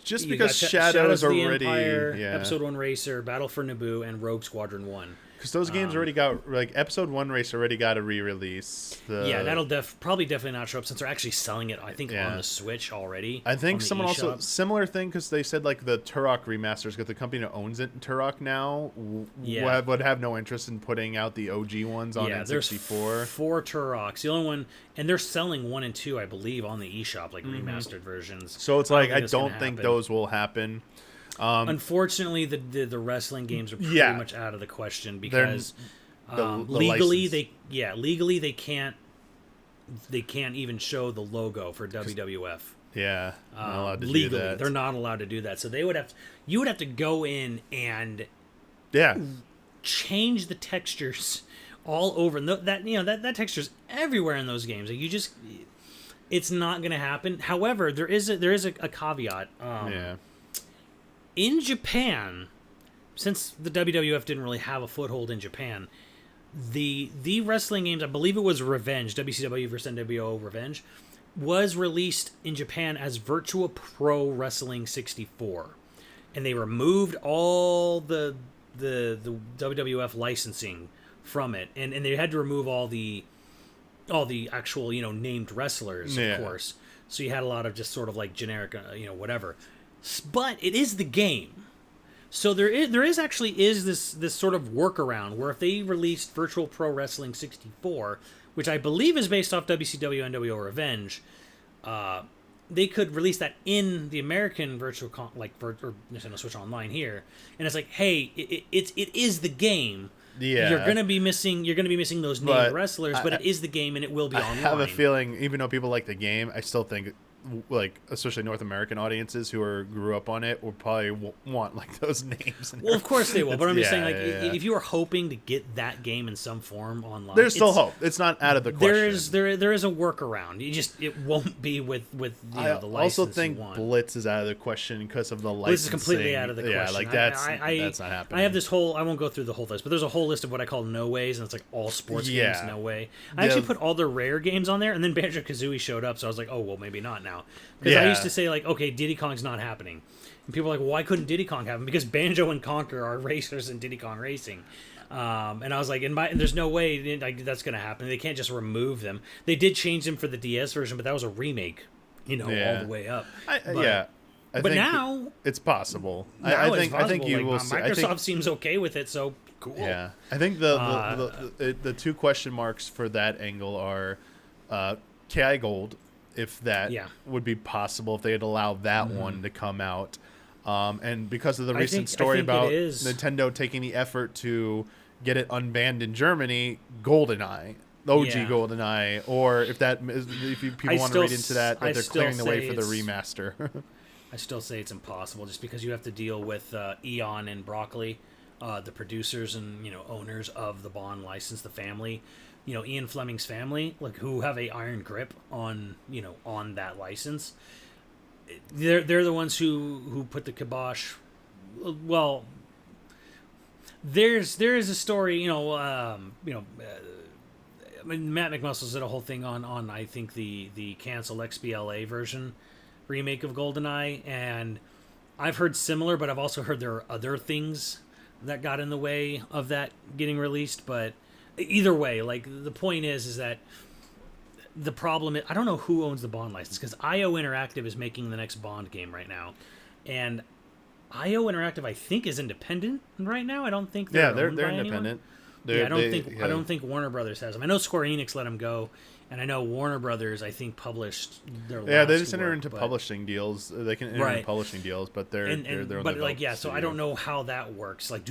Just You because got Shadows of the already, Empire, yeah. Episode 1 Racer, Battle for Naboo, and Rogue Squadron 1. Because those games already got, like, Episode 1 Race already got a re-release. Yeah, that'll definitely not show up since they're actually selling it, I think, Yeah. on the Switch already. I think on the someone also, eShop. similar thing, because they said, like, the Turok remasters, because the company that owns it, Turok now, Yeah. would have no interest in putting out the OG ones on Yeah, there's N64. 4 Turoks. The only one, and they're selling 1 and 2, I believe, on the eShop, like remastered versions. So it's like, I it's gonna don't think happen. those will happen. Unfortunately, the wrestling games are pretty Yeah. much out of the question They're- because the legally license. legally they can't even show the logo for WWF. Yeah, not allowed to Legally, do that. they're not allowed to do that. So you would have to go in and Yeah, change the textures all over. And that texture's everywhere in those games. Like, it's not going to happen. However, there is a caveat. yeah. In Japan, since the WWF didn't really have a foothold in Japan, the wrestling games, I believe it was Revenge, WCW versus NWO Revenge, was released in Japan as Virtua Pro Wrestling 64. And they removed all the WWF licensing from it. And they had to remove all the actual, named wrestlers, Yeah. of course. So you had a lot of just sort of like generic, whatever. But it is the game. So there is this sort of workaround where if they released Virtual Pro Wrestling 64, which I believe is based off WCW NWO Revenge, they could release that in the American or Nintendo Switch Online here, and it's like, hey, it is the game. Yeah. You're gonna be missing those named But wrestlers, but it is the game and it will be I online. have a feeling, even though people like the game, I still think, like, especially North American audiences who grew up on it will probably want, like, those names. Well, of course they will, but I'm just saying, like, yeah. if you were hoping to get that game in some form online, There's still hope. It's not out of the question. There is a workaround. It won't be with the license. I also think you want. Blitz is out of the question because of the licensing. Blitz is completely out of the question. Yeah, like that's not happening. I have this whole. I won't go through the whole list, but there's a whole list of what I call no ways, and it's like all sports games, no way. I actually put all the rare games on there, and then Banjo-Kazooie showed up, so I was like, oh well, maybe not now. Because I used to say, like, okay, Diddy Kong's not happening. And people are like, well, why couldn't Diddy Kong happen? Because Banjo and Conker are racers in Diddy Kong Racing. And I was like, and there's no way that's going to happen. They can't just remove them. They did change them for the DS version, but that was a remake, all the way up. I but think now it's possible. Now I think you will see. Microsoft seems okay with it, so cool. Yeah, I think the two question marks for that angle are KI Gold, if that would be possible, if they'd allow that one to come out. And because of the recent story about Nintendo taking the effort to get it unbanned in Germany, GoldenEye, OG GoldenEye, or if people want to read into that they're clearing the way for the remaster. I still say it's impossible, just because you have to deal with Eon and Broccoli, the producers and owners of the Bond license, the family. Ian Fleming's family, like, who have a iron grip on on that license. They're the ones who put the kibosh. Well, there is a story, Matt McMuscles did a whole thing on I think the canceled XBLA version remake of GoldenEye, and I've heard similar, but I've also heard there are other things that got in the way of that getting released, but either way, like, the point is that the problem is, I don't know who owns the Bond license, because IO Interactive is making the next Bond game right now, and IO Interactive, I think, is independent right now. I don't think they're independent. I don't think Warner Brothers has them. I know Square Enix let them go, and I know Warner Brothers, I think, published their last they just enter work, into publishing deals. They can enter into publishing deals, but they're so I don't know how that works. Like,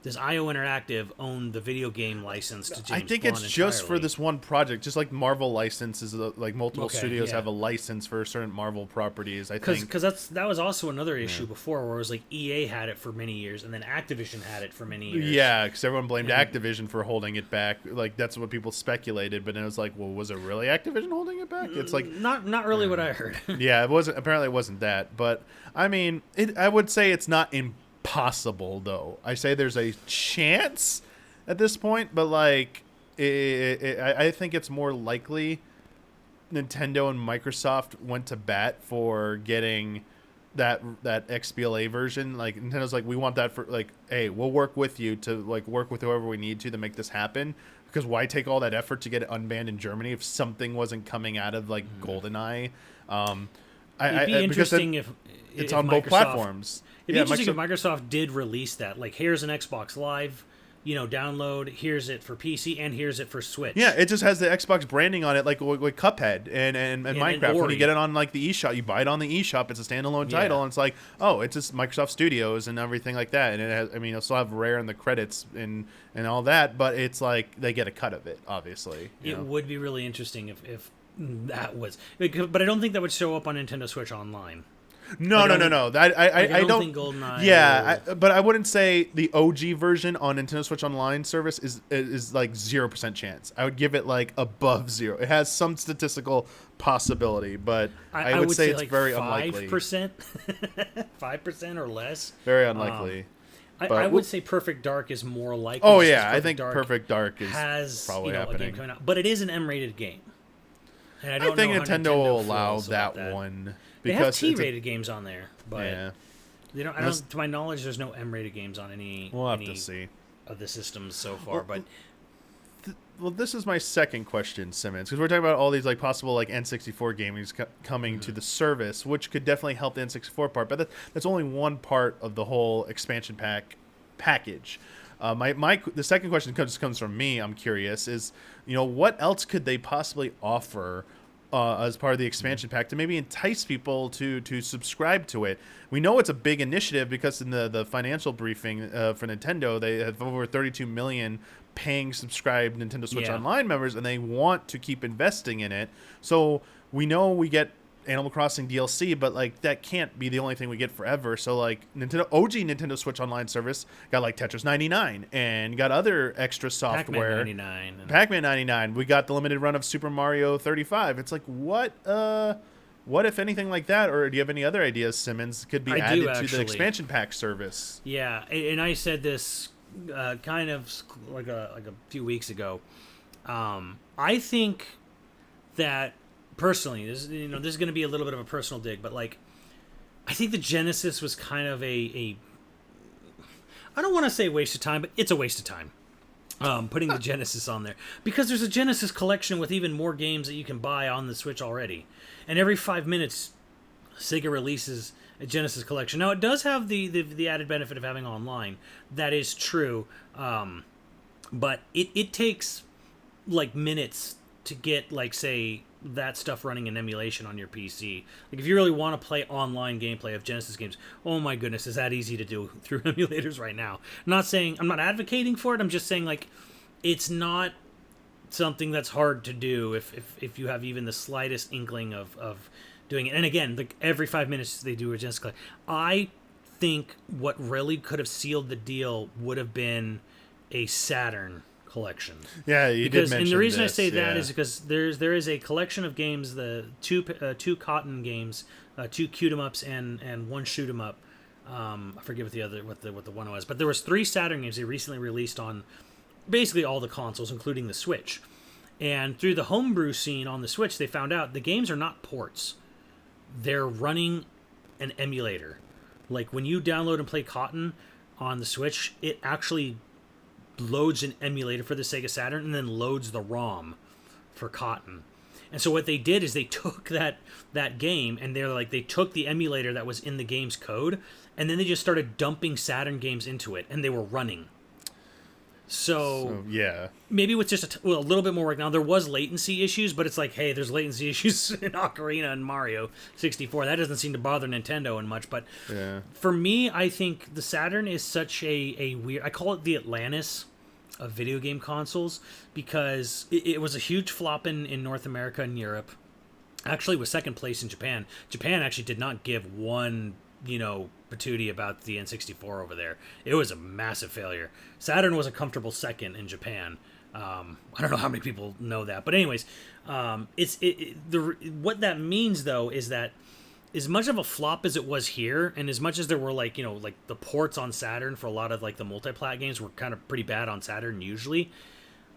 does IO Interactive own the video game license to James Bond? I think it's just for this one project, just like Marvel licenses, like multiple studios have a license for certain Marvel properties. I think because that was also another issue before, where it was like EA had it for many years, and then Activision had it for many years. Yeah, because everyone blamed Activision for holding it back. Like, that's what people speculated, but then it was like, well, was it really Activision holding it back? It's like not really what I heard. Yeah, it wasn't. Apparently, it wasn't that. But I mean, I would say it's not possible, though. I say there's a chance at this point, but like, I think it's more likely Nintendo and Microsoft went to bat for getting that XBLA version. Like, Nintendo's like, we want that for, like, hey, we'll work with you to like work with whoever we need to make this happen. Because why take all that effort to get it unbanned in Germany if something wasn't coming out of like GoldenEye? It'd be interesting if it's on both platforms. It'd be interesting if Microsoft did release that. Like, here's an Xbox Live, download. Here's it for PC and here's it for Switch. Yeah, it just has the Xbox branding on it, like Cuphead and Minecraft. When you get it on like the eShop, you buy it on the eShop. It's a standalone title, and it's like, oh, it's just Microsoft Studios and everything like that. And it has, I mean, it'll still have Rare in the credits and all that, but it's like they get a cut of it. Obviously, it would be really interesting if that was, but I don't think that would show up on Nintendo Switch Online. No. That I don't think GoldenEye. Yeah, but I wouldn't say the OG version on Nintendo Switch Online service is like 0% chance. I would give it like above 0. It has some statistical possibility, but I would say it's like very 5%, unlikely. 5% or less. Very unlikely. I would say Perfect Dark is more likely. Oh yeah, I think Perfect Dark is probably happening. A game coming out, but it is an M-rated game. And I think Nintendo will allow that one. They have T-rated games on there, but yeah. They don't. To my knowledge, there's no M-rated games on any. We'll have to see of the systems so far. Well, this is my second question, Simmons, because we're talking about all these like possible like N64 gamings coming to the service, which could definitely help the N64 part, but that's only one part of the whole expansion package. The second question comes from me. I'm curious is, what else could they possibly offer as part of the expansion pack to maybe entice people to subscribe to it? We know it's a big initiative because in the financial briefing for Nintendo, they have over 32 million paying subscribed Nintendo Switch Online members, and they want to keep investing in it. So we know we get Animal Crossing DLC, but like that can't be the only thing we get forever. So like OG Nintendo Switch Online service got like Tetris 99 and got other extra software. Pac-Man 99. We got the limited run of Super Mario 35. It's like what if anything like that, or do you have any other ideas, Simmons, could be added to the expansion pack service? Yeah, and I said this kind of like a few weeks ago. I think that personally, this is going to be a little bit of a personal dig, but like, I think the Genesis was kind of I don't want to say waste of time, but it's a waste of time. Putting the Genesis on there, because there's a Genesis collection with even more games that you can buy on the Switch already, and every 5 minutes, Sega releases a Genesis collection. Now it does have the added benefit of having online. That is true, but it takes like minutes to get like say that stuff running in emulation on your PC. Like if you really want to play online gameplay of Genesis games, oh my goodness, is that easy to do through emulators right now. I'm not advocating for it. I'm just saying like it's not something that's hard to do if you have even the slightest inkling of doing it. And again, like every 5 minutes they do a Genesis collection. I think what really could have sealed the deal would have been a Saturn collection. Yeah, you did mention. And the reason this, I say that is because there is a collection of games, the two Cotton games, 2 Cute 'em ups and 1 Shoot 'em up. I forget what the one was, but there was 3 Saturn games they recently released on basically all the consoles, including the Switch. And through the homebrew scene on the Switch, they found out the games are not ports; they're running an emulator. Like when you download and play Cotton on the Switch, it actually loads an emulator for the Sega Saturn and then loads the ROM for Cotton. And so what they did is they took that game and they took the emulator that was in the game's code and then they just started dumping Saturn games into it and they were running. So yeah, maybe with just a little bit more work. Now there was latency issues, but it's like, hey, there's latency issues in Ocarina and Mario 64. That doesn't seem to bother Nintendo in much. But for me, I think the Saturn is such a weird. I call it the Atlantis of video game consoles because it was a huge flop in North America and Europe. Actually, was second place in Japan. Japan actually did not give one patootie about the N64 over there. It was a massive failure. Saturn was a comfortable second in Japan. I don't know how many people know that, but anyways, what that means though is that as much of a flop as it was here, and as much as there were like the ports on Saturn for a lot of like the multi-plat games were kind of pretty bad on Saturn usually,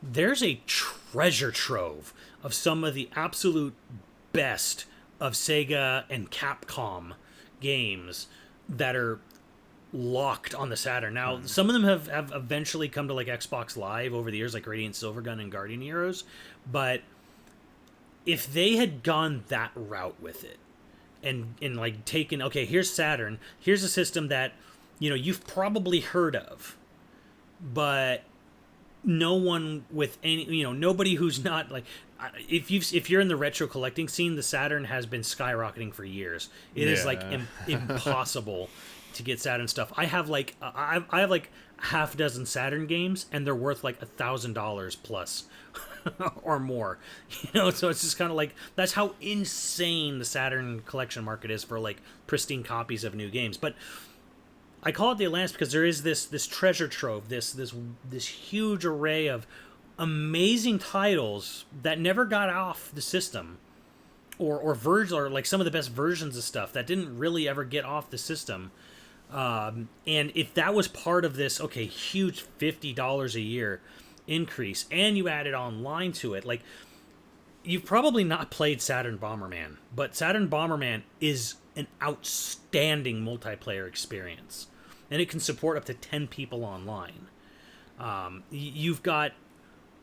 there's a treasure trove of some of the absolute best of Sega and Capcom games that are locked on the Saturn. Now, some of them have eventually come to like Xbox Live over the years, like Radiant Silvergun and Guardian Heroes, but if they had gone that route with it, and like taken, okay, here's Saturn, here's a system that you've probably heard of, but no one with any nobody who's not like, if you're in the retro collecting scene, the Saturn has been skyrocketing for years. It is like impossible to get Saturn stuff. I have like half a dozen Saturn games, and they're worth like $1,000 plus or more. So it's just kind of like, that's how insane the Saturn collection market is for like pristine copies of new games. But I call it the Atlantis because there is this treasure trove, this huge array of amazing titles that never got off the system, or like some of the best versions of stuff that didn't really ever get off the system. And if that was part of this, okay, huge $50 a year increase, and you added online to it, like, you've probably not played Saturn Bomberman, but Saturn Bomberman is an outstanding multiplayer experience, and it can support up to 10 people online. You've got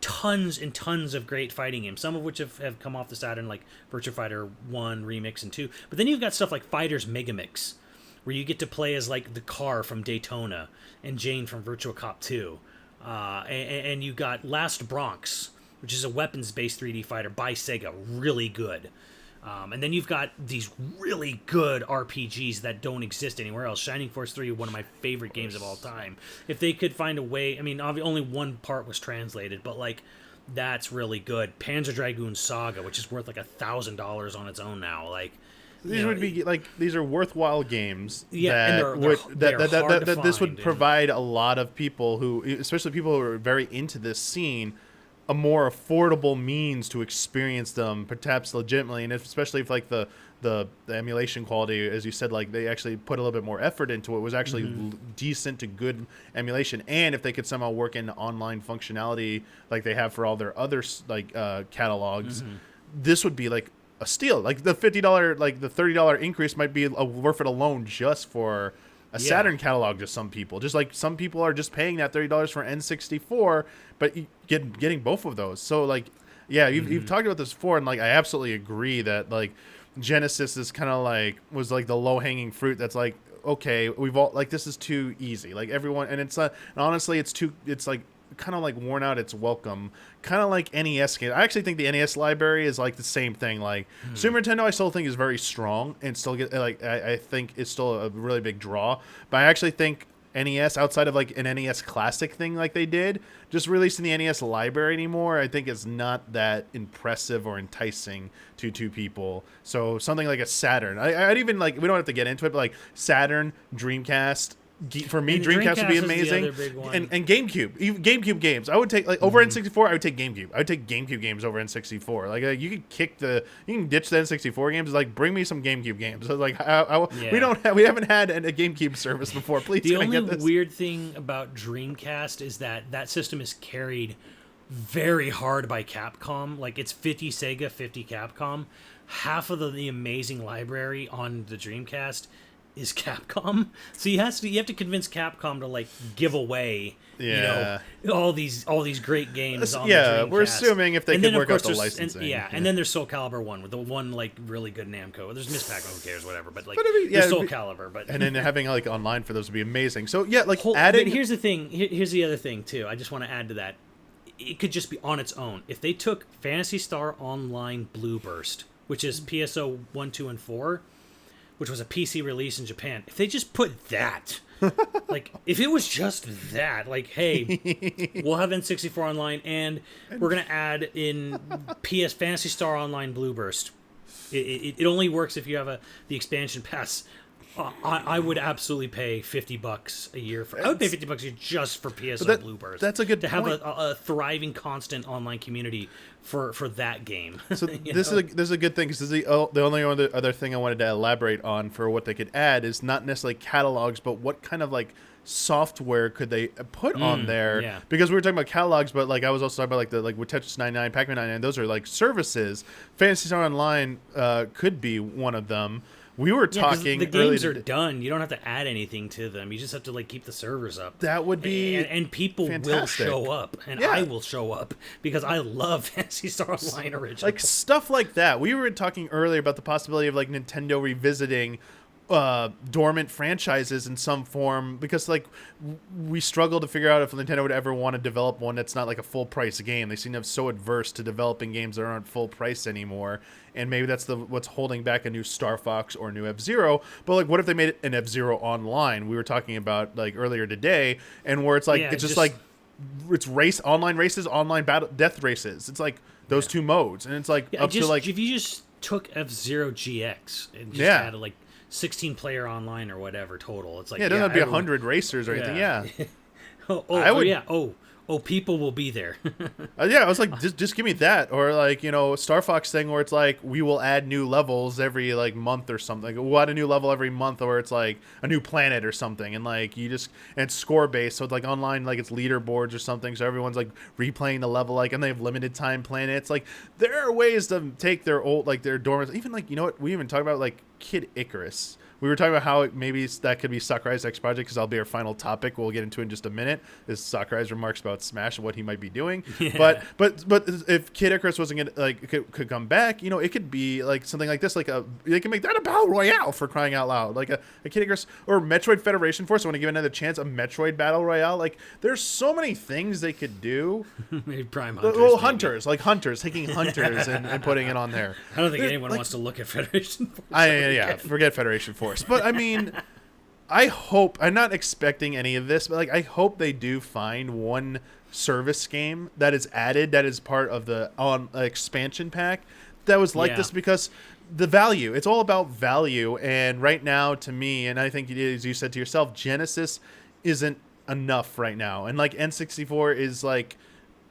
tons and tons of great fighting games, some of which have come off the Saturn, like Virtua Fighter 1 Remix and 2, but then you've got stuff like Fighters Megamix, where you get to play as like the car from Daytona and Jane from Virtua Cop 2. And you got Last Bronx, which is a weapons-based 3D fighter by Sega, really good. And then you've got these really good RPGs that don't exist anywhere else. Shining Force 3, one of my favorite games of all time. If they could find a way, I mean, only one part was translated, but like, that's really good. Panzer Dragoon Saga, which is worth like $1,000 on its own now. Like, these would be like, these are worthwhile games. Yeah, that this would provide a lot of people who, especially people who are very into this scene, a more affordable means to experience them, perhaps legitimately, and especially if like the emulation quality, as you said, like they actually put a little bit more effort into it, was actually decent to good emulation, and if they could somehow work in online functionality like they have for all their other like catalogs, this would be like a steal. Like the $50, like the $30 increase might be worth it alone just for a Saturn catalog to some people. Just like some people are just paying that $30 for N64, but you getting both of those. So like, yeah, you've talked about this before, and like I absolutely agree that like Genesis is kind of like was like the low hanging fruit. That's like, okay, we've all like, this is too easy. Like everyone, and it's and honestly, it's like kind of like worn out its welcome, kind of like NES games. I actually think the NES library is like the same thing. Like Super Nintendo, I still think is very strong and still get like I think it's still a really big draw. But I actually think NES, outside of like an NES Classic thing like they did, just releasing the NES library anymore, I think is not that impressive or enticing to people. So something like a Saturn, I'd even like, we don't have to get into it, but like Saturn, Dreamcast. For me, Dreamcast would be amazing, and GameCube, even GameCube games. I would take like over N64. I would take GameCube. I would take GameCube games over N64. Like you can ditch the N64 games. Like bring me some GameCube games. So, like we haven't had a GameCube service before. Please, the only weird thing about Dreamcast is that system is carried very hard by Capcom. Like it's 50 Sega, 50 Capcom. Half of the amazing library on the Dreamcast is Capcom, so you have to convince Capcom to like give away all these great games on the Dreamcast. We're assuming if they can work out the licensing. And then there's Soul Calibur 1 with the one like really good Namco. There's Miss Pac-Man, who cares, whatever, but like there's Soul Calibur, but and then having like online for those would be amazing. So adding. But here's the thing. Here's the other thing too. I just want to add to that. It could just be on its own. If they took Phantasy Star Online Blue Burst, which is PSO 1, 2, and 4, which was a PC release in Japan, if they just put that, like, if it was just that, like, hey, we'll have N64 Online, and we're going to add in PS Phantasy Star Online Blue Burst. It only works if you have the expansion pass I would absolutely pay $50 a year for. I would pay $50 a year just for PSO that, Blue Burst. that's a good to point. have a thriving, constant online community for that game. So this is a good thing, because the only other thing I wanted to elaborate on for what they could add is not necessarily catalogs, but what kind of like software could they put on there? Yeah. Because we were talking about catalogs, but like I was also talking about like with Tetris 99, Pac-Man 99, those are like services. Phantasy Star Online could be one of them. We were talking. The games are done. You don't have to add anything to them. You just have to like keep the servers up. That would be and people fantastic. will show up, and I will show up because I love Phantasy Star Online original. Like stuff like that. We were talking earlier about the possibility of like Nintendo revisiting dormant franchises in some form, because like we struggle to figure out if Nintendo would ever want to develop one that's not like a full price game. They seem to have so adverse to developing games that aren't full price anymore, and maybe that's what's holding back a new Star Fox or a new F-Zero. But like, what if they made an F-Zero online? We were talking about like earlier today, and where it's like it's just like it's online races, online death races. It's like those two modes, and it's like up to like if you just took F-Zero GX and just added like 16 player online or whatever total. It's like it doesn't have to be 100 racers or anything. Yeah. People will be there. I was like, just give me that, or like Star Fox thing where it's like we will add new levels every like month or something. We'll add a new level every month, or it's like a new planet or something, and like and it's score based, so it's like online, like it's leaderboards or something, so everyone's like replaying the level, like, and they have limited time planets. Like there are ways to take their old like their dormant, even like what we even talk about like Kid Icarus. We were talking about how maybe that could be Sakurai's next project, because that'll be our final topic. We'll get into it in just a minute. Is Sakurai's remarks about Smash and what he might be doing. Yeah. But if Kid Icarus wasn't gonna like could come back, it could be like something like this. Like they can make that a battle royale, for crying out loud. Like a Kid Icarus or Metroid Federation Force. I want to give another chance. A Metroid battle royale. Like there's so many things they could do. Maybe Prime Hunters. Well, hunters, taking hunters and putting it on there. I don't think anyone wants to look at Federation Force. Forget Federation Force. But I mean, I'm not expecting any of this, but like I hope they do find one service game that is added, that is part of the expansion pack that was like this, because the value, it's all about value. And right now, to me, and I think as you said to yourself, Genesis isn't enough right now, and like N64 is like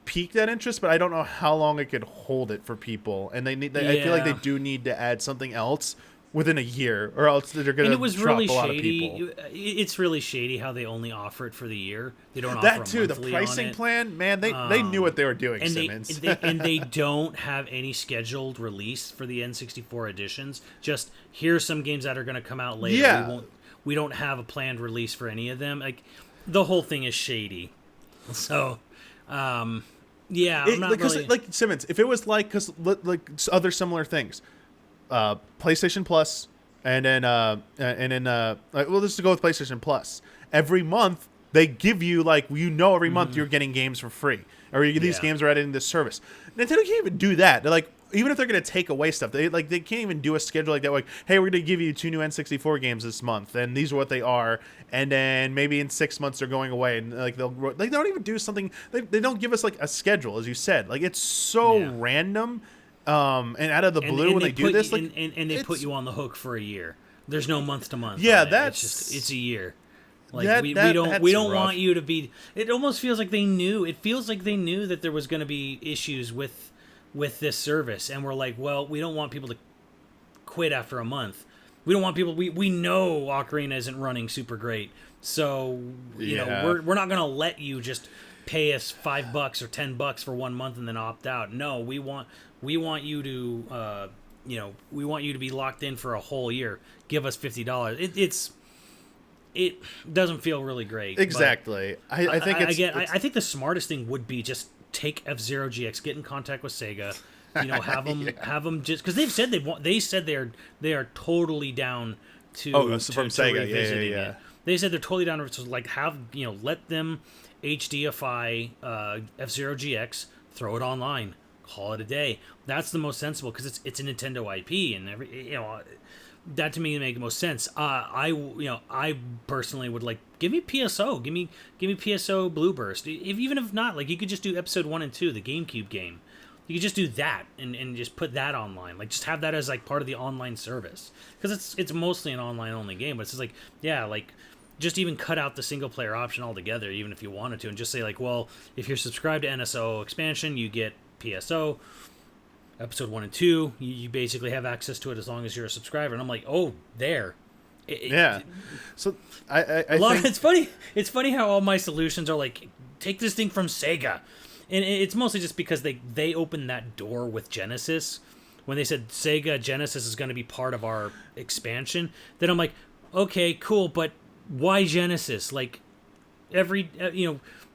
peaked that interest, but I don't know how long it could hold it for people, and I feel like they do need to add something else within a year, or else they're going to drop a lot of people. It's really shady how they only offer it for the year. They don't that offer too. The monthly pricing plan, man, they knew what they were doing, and Simmons. They don't have any scheduled release for the N64 editions. Just here's some games that are going to come out later. Yeah. We don't have a planned release for any of them. Like the whole thing is shady. So, I'm not really... like Simmons. If it was like other similar things. PlayStation Plus, and then we'll just go with PlayStation Plus. Every month they give you every month you're getting games for free, or these games are added in this service. Nintendo can't even do that. They're like, even if they're gonna take away stuff, they can't even do a schedule like that. Like, hey, we're gonna give you 2 new N64 games this month, and these are what they are. And then maybe in 6 months they're going away, and they don't even do something. They don't give us like a schedule, as you said. Like it's so random. And out of the blue, when they do this, like, and they put you on the hook for a year. There's no month to month. Yeah, it's a year. Like we don't want you to be. It almost feels like they knew. It feels like they knew that there was going to be issues with this service, and we're like, well, we don't want people to quit after a month. We don't want people. We know Ocarina isn't running super great, so we're not going to let you just pay us $5 or $10 for 1 month and then opt out. No, we want you to we want you to be locked in for a whole year. Give us $50. It doesn't feel really great. Exactly. I think I think the smartest thing would be just take F-Zero GX, get in contact with Sega, have them just, because they've said they are totally down to from Sega. Yeah. They said they're totally down to let them HDify F-Zero GX, throw it online, call it a day. That's the most sensible, because it's a Nintendo IP, and that to me make the most sense. I personally would like, give me PSO, give me PSO Blue Burst. Even if not, like, you could just do episode 1 and 2, the GameCube game. You could just do that and just put that online. Like, just have that as like part of the online service, because it's mostly an online only game. But it's just like, yeah, like, just even cut out the single player option altogether, even if you wanted to, and just say like, well, if you're subscribed to NSO expansion, you get PSO episode 1 and 2. You basically have access to it as long as you're a subscriber. And I'm like, oh, there. So I think it's funny how all my solutions are like, take this thing from Sega, and it's mostly just because they opened that door with Genesis when they said Sega Genesis is going to be part of our expansion. Then I'm like, okay, cool, but why Genesis? Like, every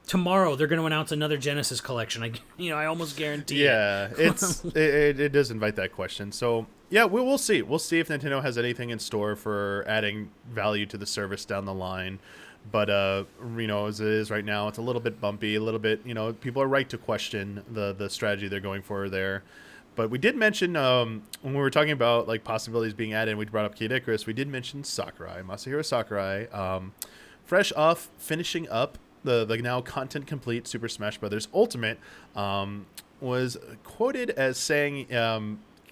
tomorrow they're going to announce another Genesis collection. I almost guarantee. Yeah, it does invite that question. So yeah, we'll see. We'll see if Nintendo has anything in store for adding value to the service down the line. But as it is right now, it's a little bit bumpy. A little bit, people are right to question the strategy they're going for there. But we did mention when we were talking about like possibilities being added, and we brought up Kid Icarus. We did mention Sakurai, Masahiro Sakurai, fresh off finishing up the now content complete Super Smash Bros. Ultimate, was quoted as saying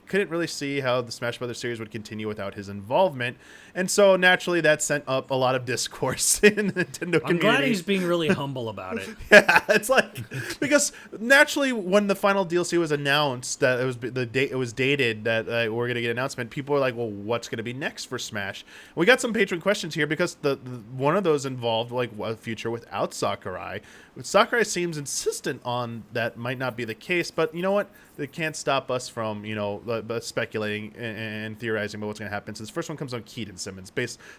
couldn't really see how the Smash Brothers series would continue without his involvement, and so naturally that sent up a lot of discourse in the Nintendo community. I'm glad he's being really humble about it. Yeah, it's like, because naturally when the final DLC was announced, that it was the date, it was dated that we're gonna get an announcement, people were like, well, what's gonna be next for Smash? We got some patron questions here because the one of those involved like a future without Sakurai. Sakurai seems insistent on that might not be the case, but you know what? They can't stop us from speculating and theorizing about what's going to happen. Since the first one comes on Keaton Simmons.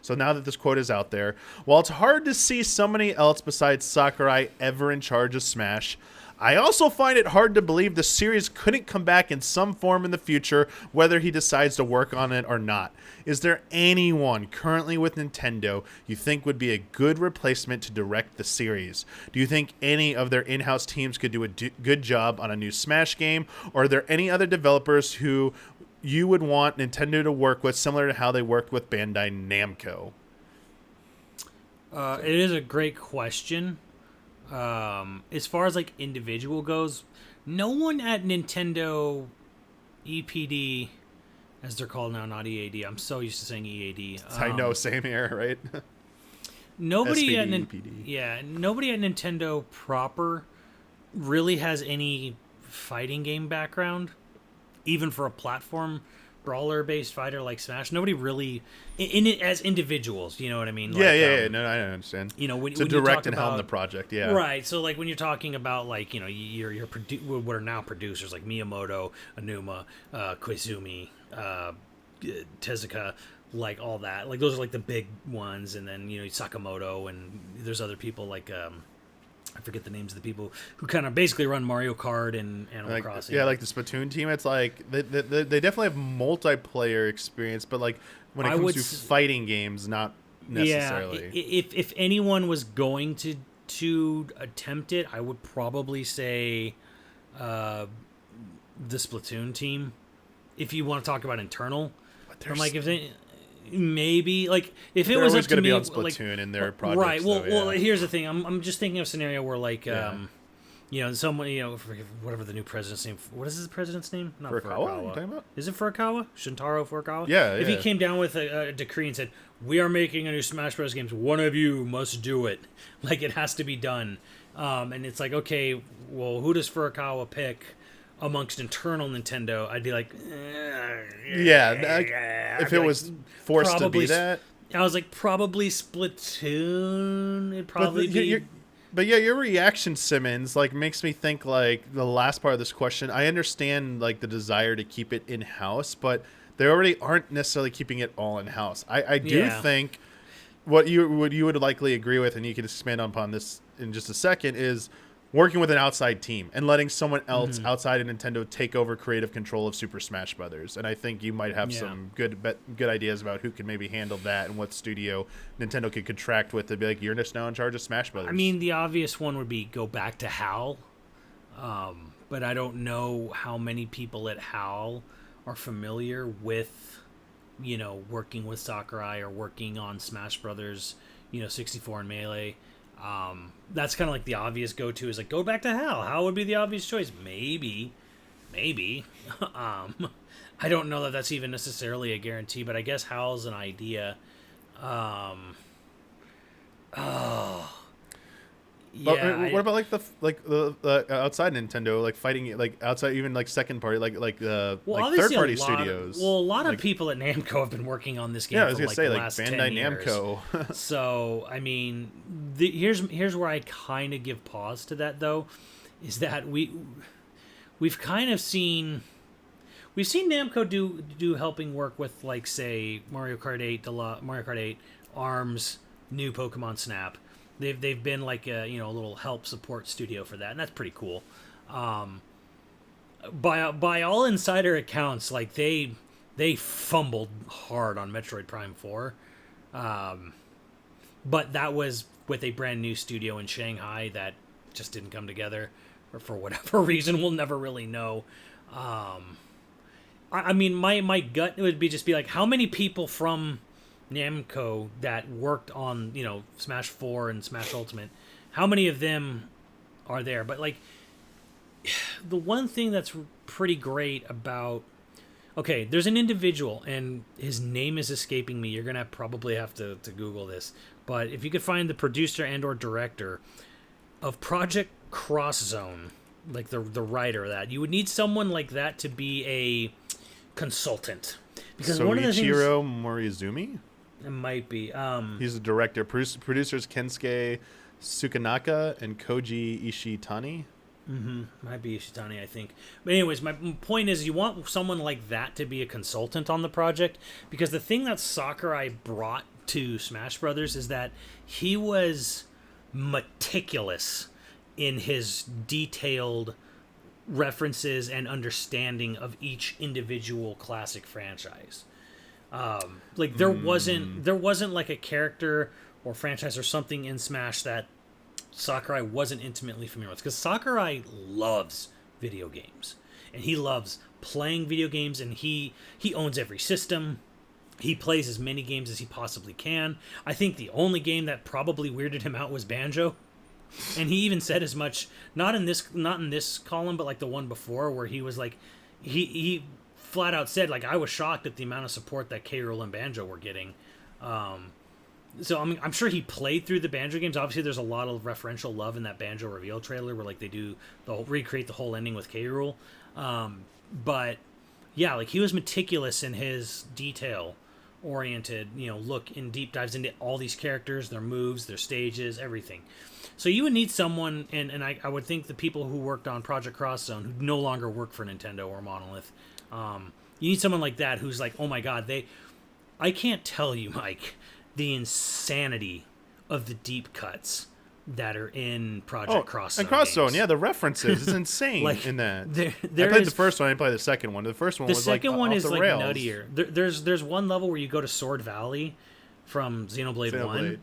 So now that this quote is out there, while it's hard to see somebody else besides Sakurai ever in charge of Smash, I also find it hard to believe the series couldn't come back in some form in the future, whether he decides to work on it or not. Is there anyone currently with Nintendo you think would be a good replacement to direct the series? Do you think any of their in-house teams could do a good job on a new Smash game? Or are there any other developers who you would want Nintendo to work with, similar to how they worked with Bandai Namco? It is a great question. As far as like individual goes, no one at Nintendo EPD, as they're called now, not EAD. I'm so used to saying EAD. I know, same here, right? Nobody SPD, at EPD. Nobody at Nintendo proper really has any fighting game background, even for a platform brawler-based fighter like Smash. Nobody really in it as individuals. You know what I mean? Yeah. No, I understand. When to you direct talk and about, helm the project. Yeah. Right. So like when you're talking about like what are now producers like Miyamoto, Aonuma, Koizumi, Tezuka, like all that. Like those are like the big ones, and then Sakamoto, and there's other people like I forget the names of the people who kind of basically run Mario Kart and Animal Crossing. Yeah, like the Splatoon team. It's like they definitely have multiplayer experience, but like when it comes to fighting games, not necessarily. Yeah, if anyone was going to attempt it, I would probably say the Splatoon team. If you want to talk about internal, I'm like, if they maybe like if it was up to me, going to be on Splatoon like, in their projects, right? Well, though, yeah. Well, here's the thing. I'm just thinking of a scenario where like someone whatever the new president's name. What is his president's name? Not Furukawa. Is it Furukawa? Shintaro Furukawa? Yeah. If he came down with a decree and said, "We are making a new Smash Bros. Games. One of you must do it. Like it has to be done." And it's like, okay, well, who does Furukawa pick amongst internal Nintendo? I'd be like, if it was forced to be that, I was like, probably Splatoon. It'd probably be. But yeah, your reaction, Simmons, like makes me think like the last part of this question. I understand like the desire to keep it in house, but they already aren't necessarily keeping it all in house. I do think what you would likely agree with, and you can expand upon this in just a second, is working with an outside team and letting someone else outside of Nintendo take over creative control of Super Smash Brothers. And I think you might have some good ideas about who could maybe handle that and what studio Nintendo could contract with to be like, you're just now in charge of Smash Brothers. I mean, the obvious one would be go back to HAL, but I don't know how many people at HAL are familiar with, working with Sakurai or working on Smash Brothers, 64 and Melee. That's kind of like the obvious go-to is like, go back to HAL. HAL would be the obvious choice. Maybe. maybe. I don't know that that's even necessarily a guarantee, but I guess HAL's an idea. Oh, But yeah. what about the outside Nintendo, like fighting like outside, even like second party, like Well, like third obviously, party studios? Well, a lot of Like, people at Namco have been working on this game yeah, I was for gonna like say the like last Bandai 10 years. Namco. So, I mean, here's where I kind of give pause to that though, is that we've kind of seen. We've seen Namco do helping work with, like, say, Mario Kart 8, Mario Kart 8, ARMS, new Pokemon Snap. They've been like a little help support studio for that, and that's pretty cool. By all insider accounts, like they fumbled hard on Metroid Prime 4, but that was with a brand new studio in Shanghai that just didn't come together, or for whatever reason we'll never really know. I mean, my gut would be just be like, how many people from Namco that worked on, Smash 4 and Smash Ultimate, how many of them are there? But, like, the one thing that's pretty great about... Okay, there's an individual, and his name is escaping me. You're going to probably have to Google this. But if you could find the producer and or director of Project Cross Zone, like the writer of that, you would need someone like that to be a consultant, because So one of the things Morizumi? it might be He's the director. Producers Kensuke Tsukanaka and Koji Ishitani. might be Ishitani, I think. But anyways, my point is, you want someone like that to be a consultant on the project, because the thing that Sakurai brought to Smash Brothers is that he was meticulous in his detailed references and understanding of each individual classic franchise. Like there wasn't like a character or franchise or something in Smash that Sakurai wasn't intimately familiar with, because Sakurai loves video games and he loves playing video games, and he owns every system. He plays as many games as he possibly can. I think the only game that probably weirded him out was Banjo. And he even said as much, not in this column, but like the one before, where he was like, he flat out said, like, I was shocked at the amount of support that K. Rool and Banjo were getting. So I mean, I'm sure he played through the Banjo games. Obviously, there's a lot of referential love in that Banjo reveal trailer, where like they recreate the whole ending with K. Rool. But yeah, like he was meticulous in his detail oriented, look in deep dives into all these characters, their moves, their stages, everything. So you would need someone, and I would think the people who worked on Project Cross Zone, who no longer work for Nintendo or Monolith, you need someone like that who's like, oh my god, I can't tell you, Mike, the insanity of the deep cuts that are in Project Cross Zone. And Cross Zone, games. yeah, the references, it's insane Like, in that. there I played is- the first one, I didn't play the second one. The first one The was like second one off is the like rails. nuttier. There's one level where you go to Sword Valley from Xenoblade 1,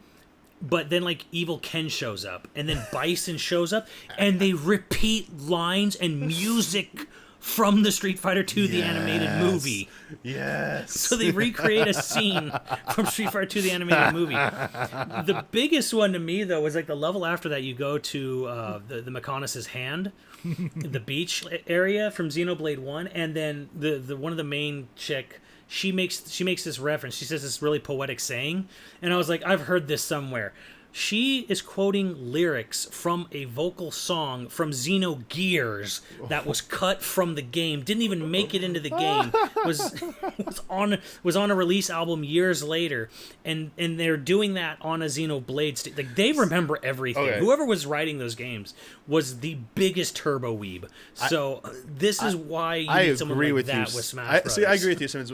but then like Evil Ken shows up, and then Bison shows up, and they repeat lines and music from the Street Fighter 2 the animated movie. Yes. So they recreate a scene from Street Fighter 2 the animated movie. The biggest one to me though was like the level after that. You go to the Mechonis's hand, the beach area from Xenoblade 1, and then the one of the main chick, she makes this reference. She says this really poetic saying, and I was like, I've heard this somewhere. She is quoting lyrics from a vocal song from Xenogears that was cut from the game, didn't even make it into the game, was on a release album years later, and they're doing that on a Xenoblade like they remember everything. Okay. Whoever was writing those games was the biggest turbo weeb. So this is why you need someone like that with Smash Brothers. See, I agree with you, Simmons.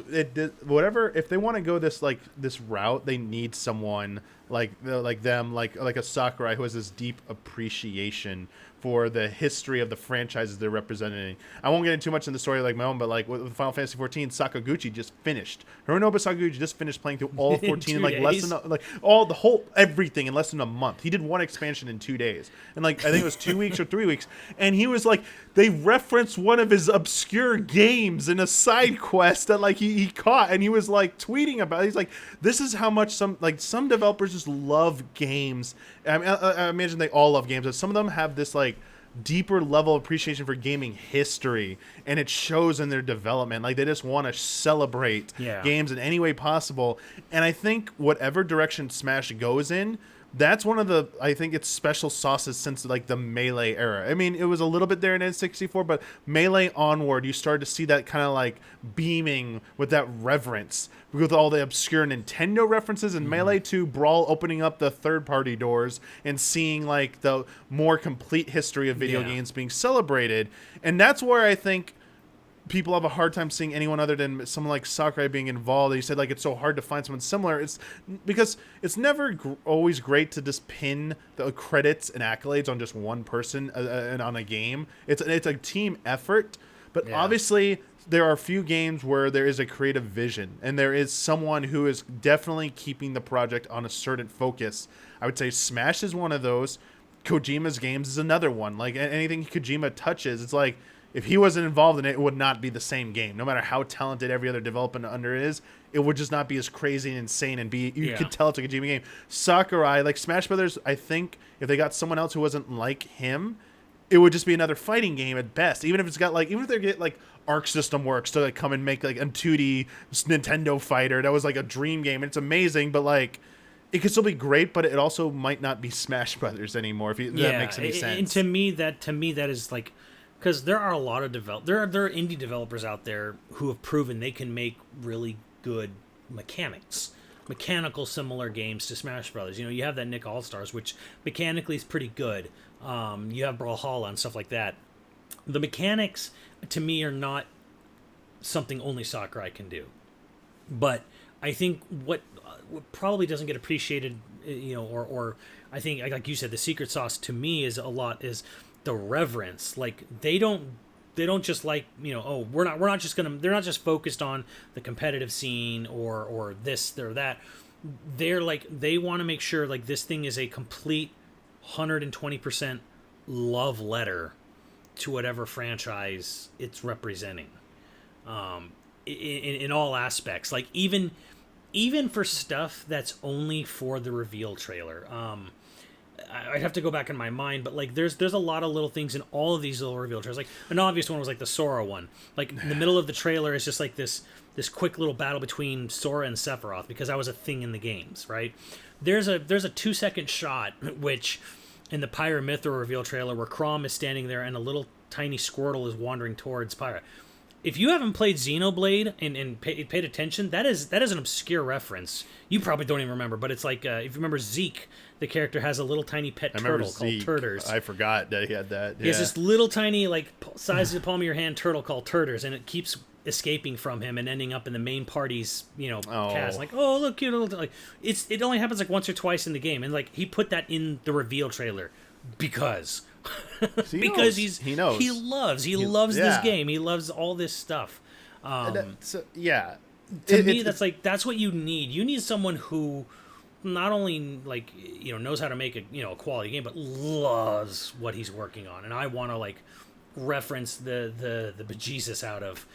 Whatever, if they want to go this route, they need someone like them, like a Sakurai who has this deep appreciation for the history of the franchises they're representing. I won't get into too much in the story like my own, but like with Final Fantasy 14, Sakaguchi just finished. Hironobu Sakaguchi just finished playing through all 14 in like less than everything in less than a month. He did one expansion in 2 days, and like I think it was 2 weeks or 3 weeks, and he was like, they referenced one of his obscure games in a side quest that like he caught, and he was like tweeting about it. He's like, this is how much some developers just love games. I mean, I imagine they all love games, but some of them have this like deeper level of appreciation for gaming history, and it shows in their development. Like, they just want to celebrate games in any way possible. And I think whatever direction Smash goes in, that's one of the, I think, it's special sauces since like the Melee era. I mean, it was a little bit there in N64, but Melee onward, you started to see that kind of like beaming with that reverence with all the obscure Nintendo references, and Melee 2 Brawl opening up the third-party doors and seeing like the more complete history of video games being celebrated. And that's where I think people have a hard time seeing anyone other than someone like Sakurai being involved. You said like it's so hard to find someone similar. It's because it's never always great to just pin the credits and accolades on just one person and on a game. It's a team effort, but obviously there are a few games where there is a creative vision and there is someone who is definitely keeping the project on a certain focus. I would say Smash is one of those. Kojima's games is another one. Like anything Kojima touches, it's like, if he wasn't involved in it, it would not be the same game. No matter how talented every other development under is, it would just not be as crazy and insane and be. You could tell it's a Kojima game. Sakurai, like Smash Brothers, I think if they got someone else who wasn't like him, it would just be another fighting game at best. Even if it's got like, even if they get like Arc System Works to like come and make like a 2D Nintendo fighter, that was like a dream game. And it's amazing, but like, it could still be great, but it also might not be Smash Brothers anymore. If that makes any sense. And to me, that is like. Because there are a lot of there are indie developers out there who have proven they can make really good mechanical similar games to Smash Brothers. You know, you have that Nick All Stars, which mechanically is pretty good. You have Brawlhalla and stuff like that. The mechanics, to me, are not something only Sakurai can do. But I think what probably doesn't get appreciated, you know, or I think, like you said, the secret sauce to me is the reverence. Like they don't just like, you know, oh, they're not just focused on the competitive scene or this or that. They're like, they want to make sure like this thing is a complete 120% love letter to whatever franchise it's representing, in all aspects. Like even for stuff that's only for the reveal trailer. I'd have to go back in my mind, but like there's a lot of little things in all of these little reveal trailers. Like an obvious one was like the Sora one. Like in the middle of the trailer is just like this quick little battle between Sora and Sephiroth, because that was a thing in the games, right? There's a 2-second shot which in the Pyra Mythra reveal trailer where Chrom is standing there and a little tiny Squirtle is wandering towards Pyra. If you haven't played Xenoblade and paid attention, that is an obscure reference. You probably don't even remember, but it's like, if you remember Zeke, the character has a little tiny pet turtle called Turters. I forgot that he had that. He has this little tiny, like, size of the palm of your hand turtle called Turters, and it keeps escaping from him and ending up in the main party's, you know, cast. Like, oh, look, you know, like, it only happens like once or twice in the game, and like he put that in the reveal trailer because... he knows. He loves this game. He loves all this stuff. To me, that's what you need. You need someone who not only like, you know, knows how to make a quality game, but loves what he's working on. And I want to like reference the bejesus out of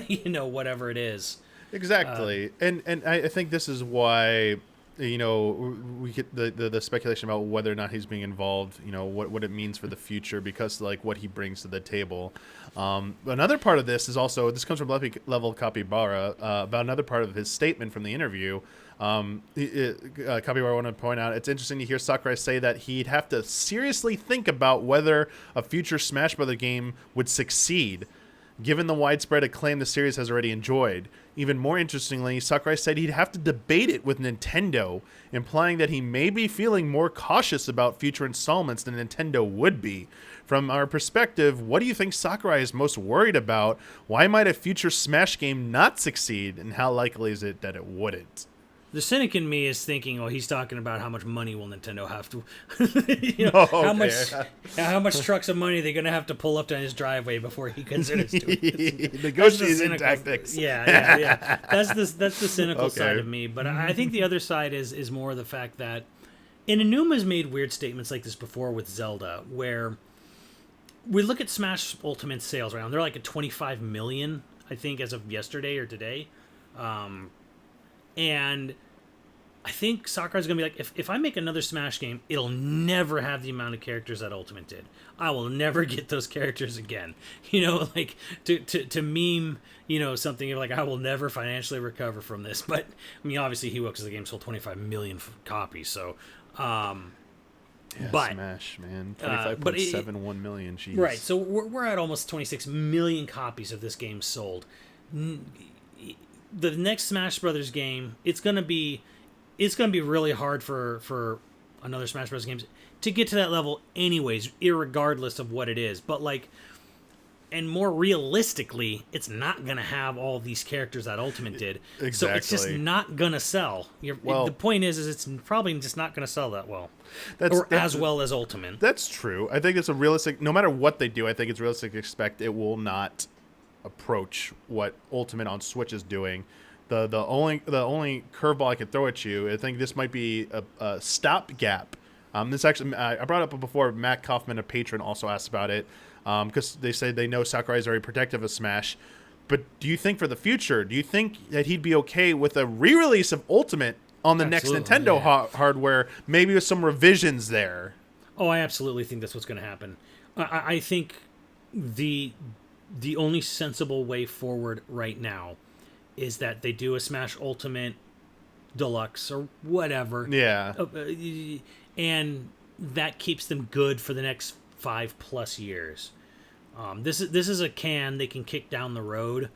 you know, whatever it is. Exactly. And I think this is why, you know, we get the speculation about whether or not he's being involved, you know, what it means for the future, because like what he brings to the table. Another part of this is also, this comes from Level Capybara, about another part of his statement from the interview. Capybara wanted to point out, it's interesting to hear Sakurai say that he'd have to seriously think about whether a future Smash Bros. Game would succeed, given the widespread acclaim the series has already enjoyed. Even more interestingly, Sakurai said he'd have to debate it with Nintendo, implying that he may be feeling more cautious about future installments than Nintendo would be. From our perspective, what do you think Sakurai is most worried about? Why might a future Smash game not succeed, and how likely is it that it wouldn't? The cynic in me is thinking, oh, he's talking about how much money will Nintendo have to, you know, how much trucks of money they're going to have to pull up to his driveway before he considers doing it. Negotiating tactics. Yeah. That's the cynical side of me. But I think the other side is more the fact that, and Anuma's made weird statements like this before with Zelda, where we look at Smash Ultimate sales right now. They're like at 25 million, I think, as of yesterday or today. And I think Sakurai's gonna be like, if I make another Smash game, it'll never have the amount of characters that Ultimate did. I will never get those characters again. Like to meme, something like, I will never financially recover from this. But I mean, obviously he will, because the game sold 25 million copies. So, but Smash, man, 25.71 million. Jeez. Right. So we're at almost 26 million copies of this game sold. The next Smash Brothers game, it's gonna be really hard for another Smash Bros. Games to get to that level anyways, irregardless of what it is. But and more realistically, it's not going to have all these characters that Ultimate did. Exactly. So it's just not going to sell. The point is it's probably just not going to sell that well. As well as Ultimate. That's true. I think it's a realistic, no matter what they do, I think it's realistic to expect it will not approach what Ultimate on Switch is doing. The only curveball I could throw at you, I think this might be a stopgap. This actually, I brought it up before. Matt Kaufman, a patron, also asked about it, because they say they know Sakurai is very protective of Smash. But do you think for the future, do you think that he'd be okay with a re-release of Ultimate on the next Nintendo hardware, maybe with some revisions there? Oh, I absolutely think that's what's going to happen. I think the only sensible way forward right now is that they do a Smash Ultimate Deluxe or whatever. Yeah. And that keeps them good for the next 5+ years. This is a can they can kick down the road,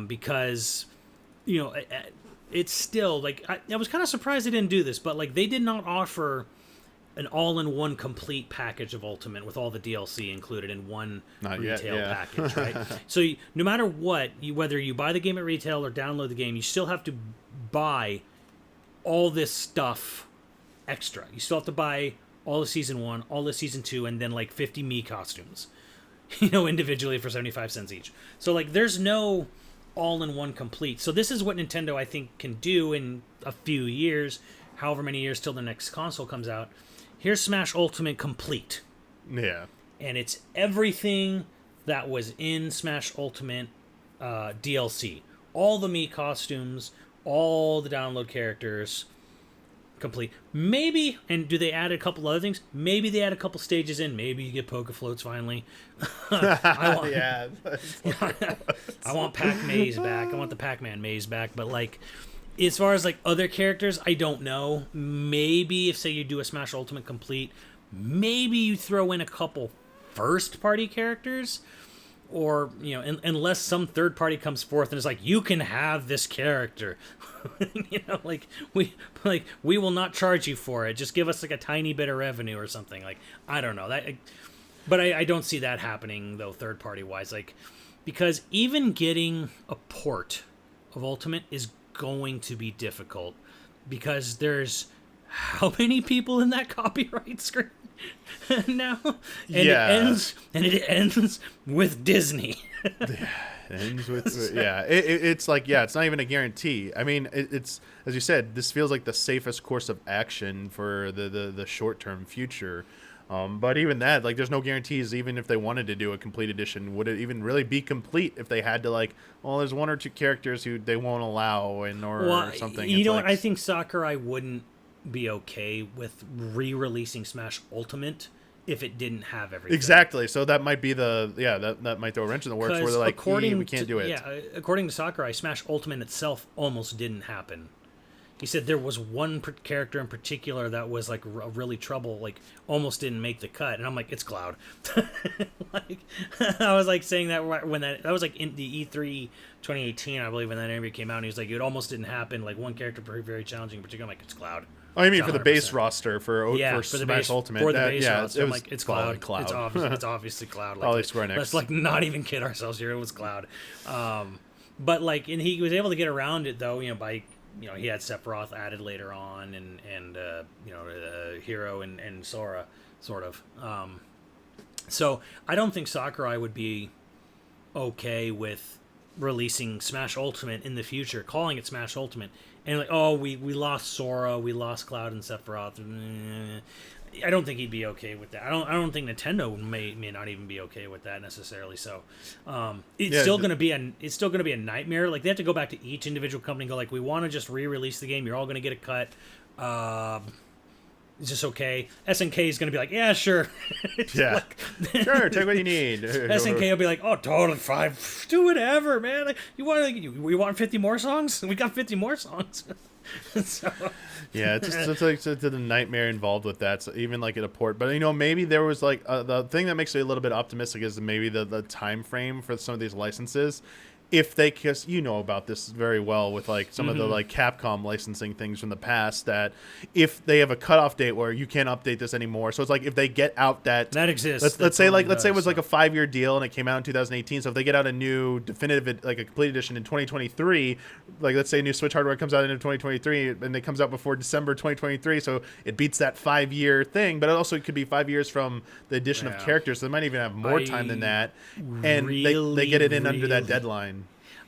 because it's still I was kind of surprised they didn't do this, but they did not offer an all-in-one complete package of Ultimate with all the DLC included in one retail package, right? So no matter what, whether you buy the game at retail or download the game, you still have to buy all this stuff extra. You still have to buy all of Season 1, all of Season 2, and then 50 Mii costumes, individually for 75 cents each. So there's no all-in-one complete. So this is what Nintendo, I think, can do in a few years, however many years till the next console comes out. Here's Smash Ultimate Complete. Yeah. And it's everything that was in Smash Ultimate DLC. All the Mii costumes, all the download characters, complete. Maybe, and do they add a couple other things? Maybe they add a couple stages in. Maybe you get Poke Floats finally. I want Pac Maze back. I want the Pac-Man Maze back. But as far as other characters, I don't know. Maybe if say you do a Smash Ultimate Complete, maybe you throw in a couple first-party characters, or unless some third party comes forth and is like, you can have this character, we will not charge you for it. Just give us a tiny bit of revenue or something. I don't know that, but I don't see that happening though, third party wise. Because even getting a port of Ultimate is going to be difficult, because there's how many people in that copyright screen now, and it ends with Disney. It ends with it's it's not even a guarantee. I mean, it's, as you said, this feels like the safest course of action for the short-term future. But even that, there's no guarantees. Even if they wanted to do a complete edition, would it even really be complete if they had to there's one or two characters who they won't allow or something? You know what? I think Sakurai wouldn't be okay with re-releasing Smash Ultimate if it didn't have everything. Exactly. So that might be that might throw a wrench in the works, where they're we can't do it. Yeah, according to Sakurai, Smash Ultimate itself almost didn't happen. He said there was one character in particular that was really trouble, almost didn't make the cut, and I'm like, it's Cloud. I was saying that when that was in the E3 2018, I believe, when that interview came out, and he was like, it almost didn't happen. One character very challenging in particular. I'm like, it's Cloud. Oh, you mean for the base roster for Smash Ultimate? For the base roster, I'm like, it's Cloud. It's obviously Cloud. Probably Square Enix. Let's not even kid ourselves here. It was Cloud. But and he was able to get around it though, by he had Sephiroth added later on, and Hero and Sora, sort of. So I don't think Sakurai would be okay with releasing Smash Ultimate in the future, calling it Smash Ultimate, and we lost Sora, we lost Cloud and Sephiroth. I don't think he'd be okay with that. I don't think Nintendo may not even be okay with that necessarily. So, it's still going to be a nightmare. Like they have to go back to each individual company and go like, we want to just re-release the game. You're all going to get a cut. Is this okay? SNK is going to be like, yeah, sure. Yeah, like, sure. Take what you need. SNK will be like, oh, totally fine. Do whatever, man. Like, we want 50 more songs? We got 50 more songs. So. Yeah, it's like the nightmare involved with that. So even like at a port, but maybe there was like the thing that makes me a little bit optimistic is maybe the time frame for some of these licenses. If they, because about this very well with like some of the like Capcom licensing things from the past, that if they have a cutoff date where you can't update this anymore, so it's like if they get out that exists. Let's say it was like a 5-year deal and it came out in 2018. So if they get out a new definitive, like a complete edition in 2023, like let's say new Switch hardware comes out in 2023 and it comes out before December 2023, so it beats that 5-year thing. But it also could be 5 years from the addition of characters, so they might even have more time than that, and they get it in under that deadline.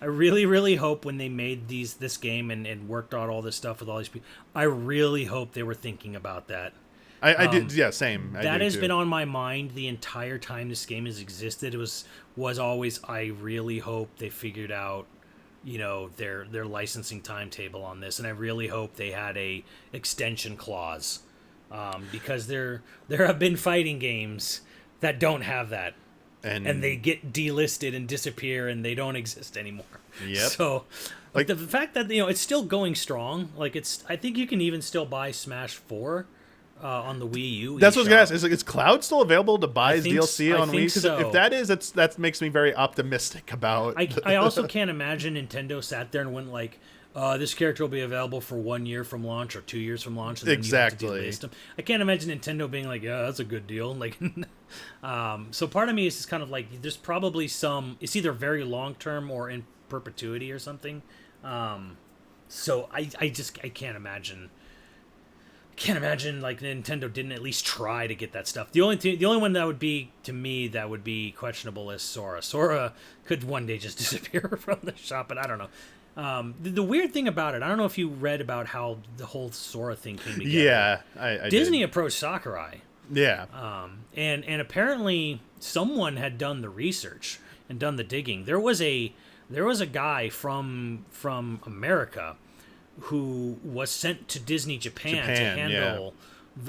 I really, really hope when they made this game and worked out all this stuff with all these people, I really hope they were thinking about that. I did, yeah, same. That has been on my mind the entire time this game has existed. It was always, I really hope they figured out, their licensing timetable on this, and I really hope they had a extension clause, because there have been fighting games that don't have that. And they get delisted and disappear, and they don't exist anymore. Yep. So, like the fact that it's still going strong, like I think you can even still buy Smash 4 on the Wii U. That's what I was gonna ask. Is Cloud still available to buy as DLC on Wii? Because if that is, that makes me very optimistic about. I also can't imagine Nintendo sat there and went like, this character will be available for 1 year from launch or 2 years from launch. And then exactly. You have to delist them. I can't imagine Nintendo being like, yeah, that's a good deal. Like, so part of me is just kind of like, there's probably it's either very long term or in perpetuity or something. So I can't imagine. Like Nintendo didn't at least try to get that stuff. The only one that would be, to me, that would be questionable is Sora. Sora could one day just disappear from the shop, but I don't know. The weird thing about it, I don't know if you read about how the whole Sora thing came together. Yeah, I Disney did. Approached Sakurai. Yeah. And apparently someone had done the research and done the digging. There was a guy from America who was sent to Disney Japan to handle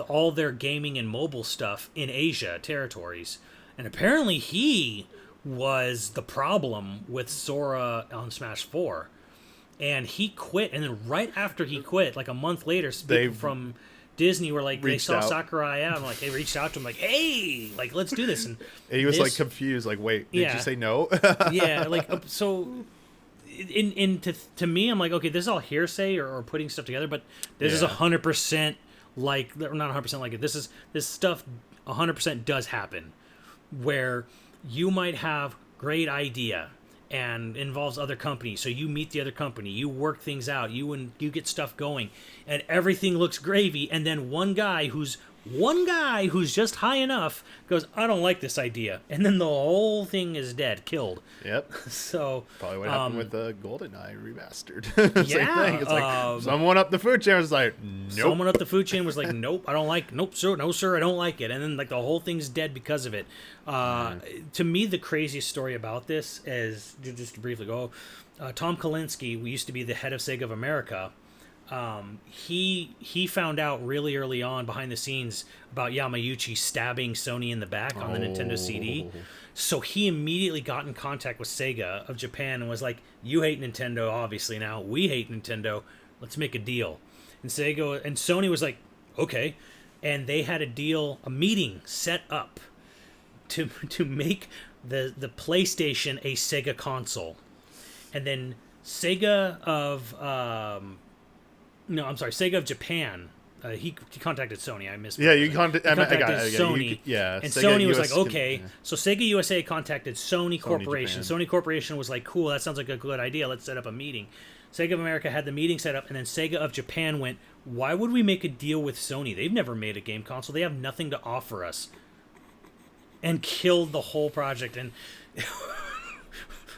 all their gaming and mobile stuff in Asia territories. And apparently he was the problem with Sora on Smash 4. And he quit, and then right after he quit, like a month later, people from Disney were like, they saw Sakurai out, and like they reached out to him like, hey, like let's do this. And he was like confused, like, wait, did you say no? Yeah, like so. To me, I'm like, okay, this is all hearsay or putting stuff together, but this is 100% like, not 100% like it. This stuff 100% does happen, where you might have great idea and involves other companies. So you meet the other company, you work things out, you get stuff going, and everything looks gravy. And then one guy who's just high enough goes, I don't like this idea, and then the whole thing is dead, killed. Yep. So probably what happened with the GoldenEye remastered. Same thing. It's like someone up the food chain was like, nope. Someone up the food chain was like, nope, I don't like. Nope, sir, no, sir, I don't like it. And then like the whole thing's dead because of it. To me, the craziest story about this is, just to briefly go, Tom Kalinske, who used to be the head of Sega of America. He found out really early on behind the scenes about Yamauchi stabbing Sony in the back on the Nintendo CD. So he immediately got in contact with Sega of Japan and was like, you hate Nintendo, obviously now. We hate Nintendo. Let's make a deal. And Sony was like, okay. And they had a meeting set up to make the PlayStation a Sega console. And then Sega of Japan. He contacted Sony. I missed. Yeah, you contacted Sony. And Sony was like, okay. So Sega USA contacted Sony Corporation. Japan. Sony Corporation was like, cool, that sounds like a good idea. Let's set up a meeting. Sega of America had the meeting set up, and then Sega of Japan went, why would we make a deal with Sony? They've never made a game console. They have nothing to offer us. And killed the whole project. And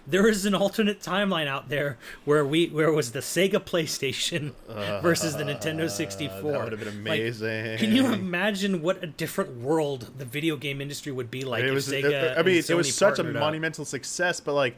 there is an alternate timeline out there where it was the Sega PlayStation versus the Nintendo 64. That would have been amazing. Like, can you imagine what a different world the video game industry would be like if Sega I mean, and Sony it was such a partnered up? monumental success, but like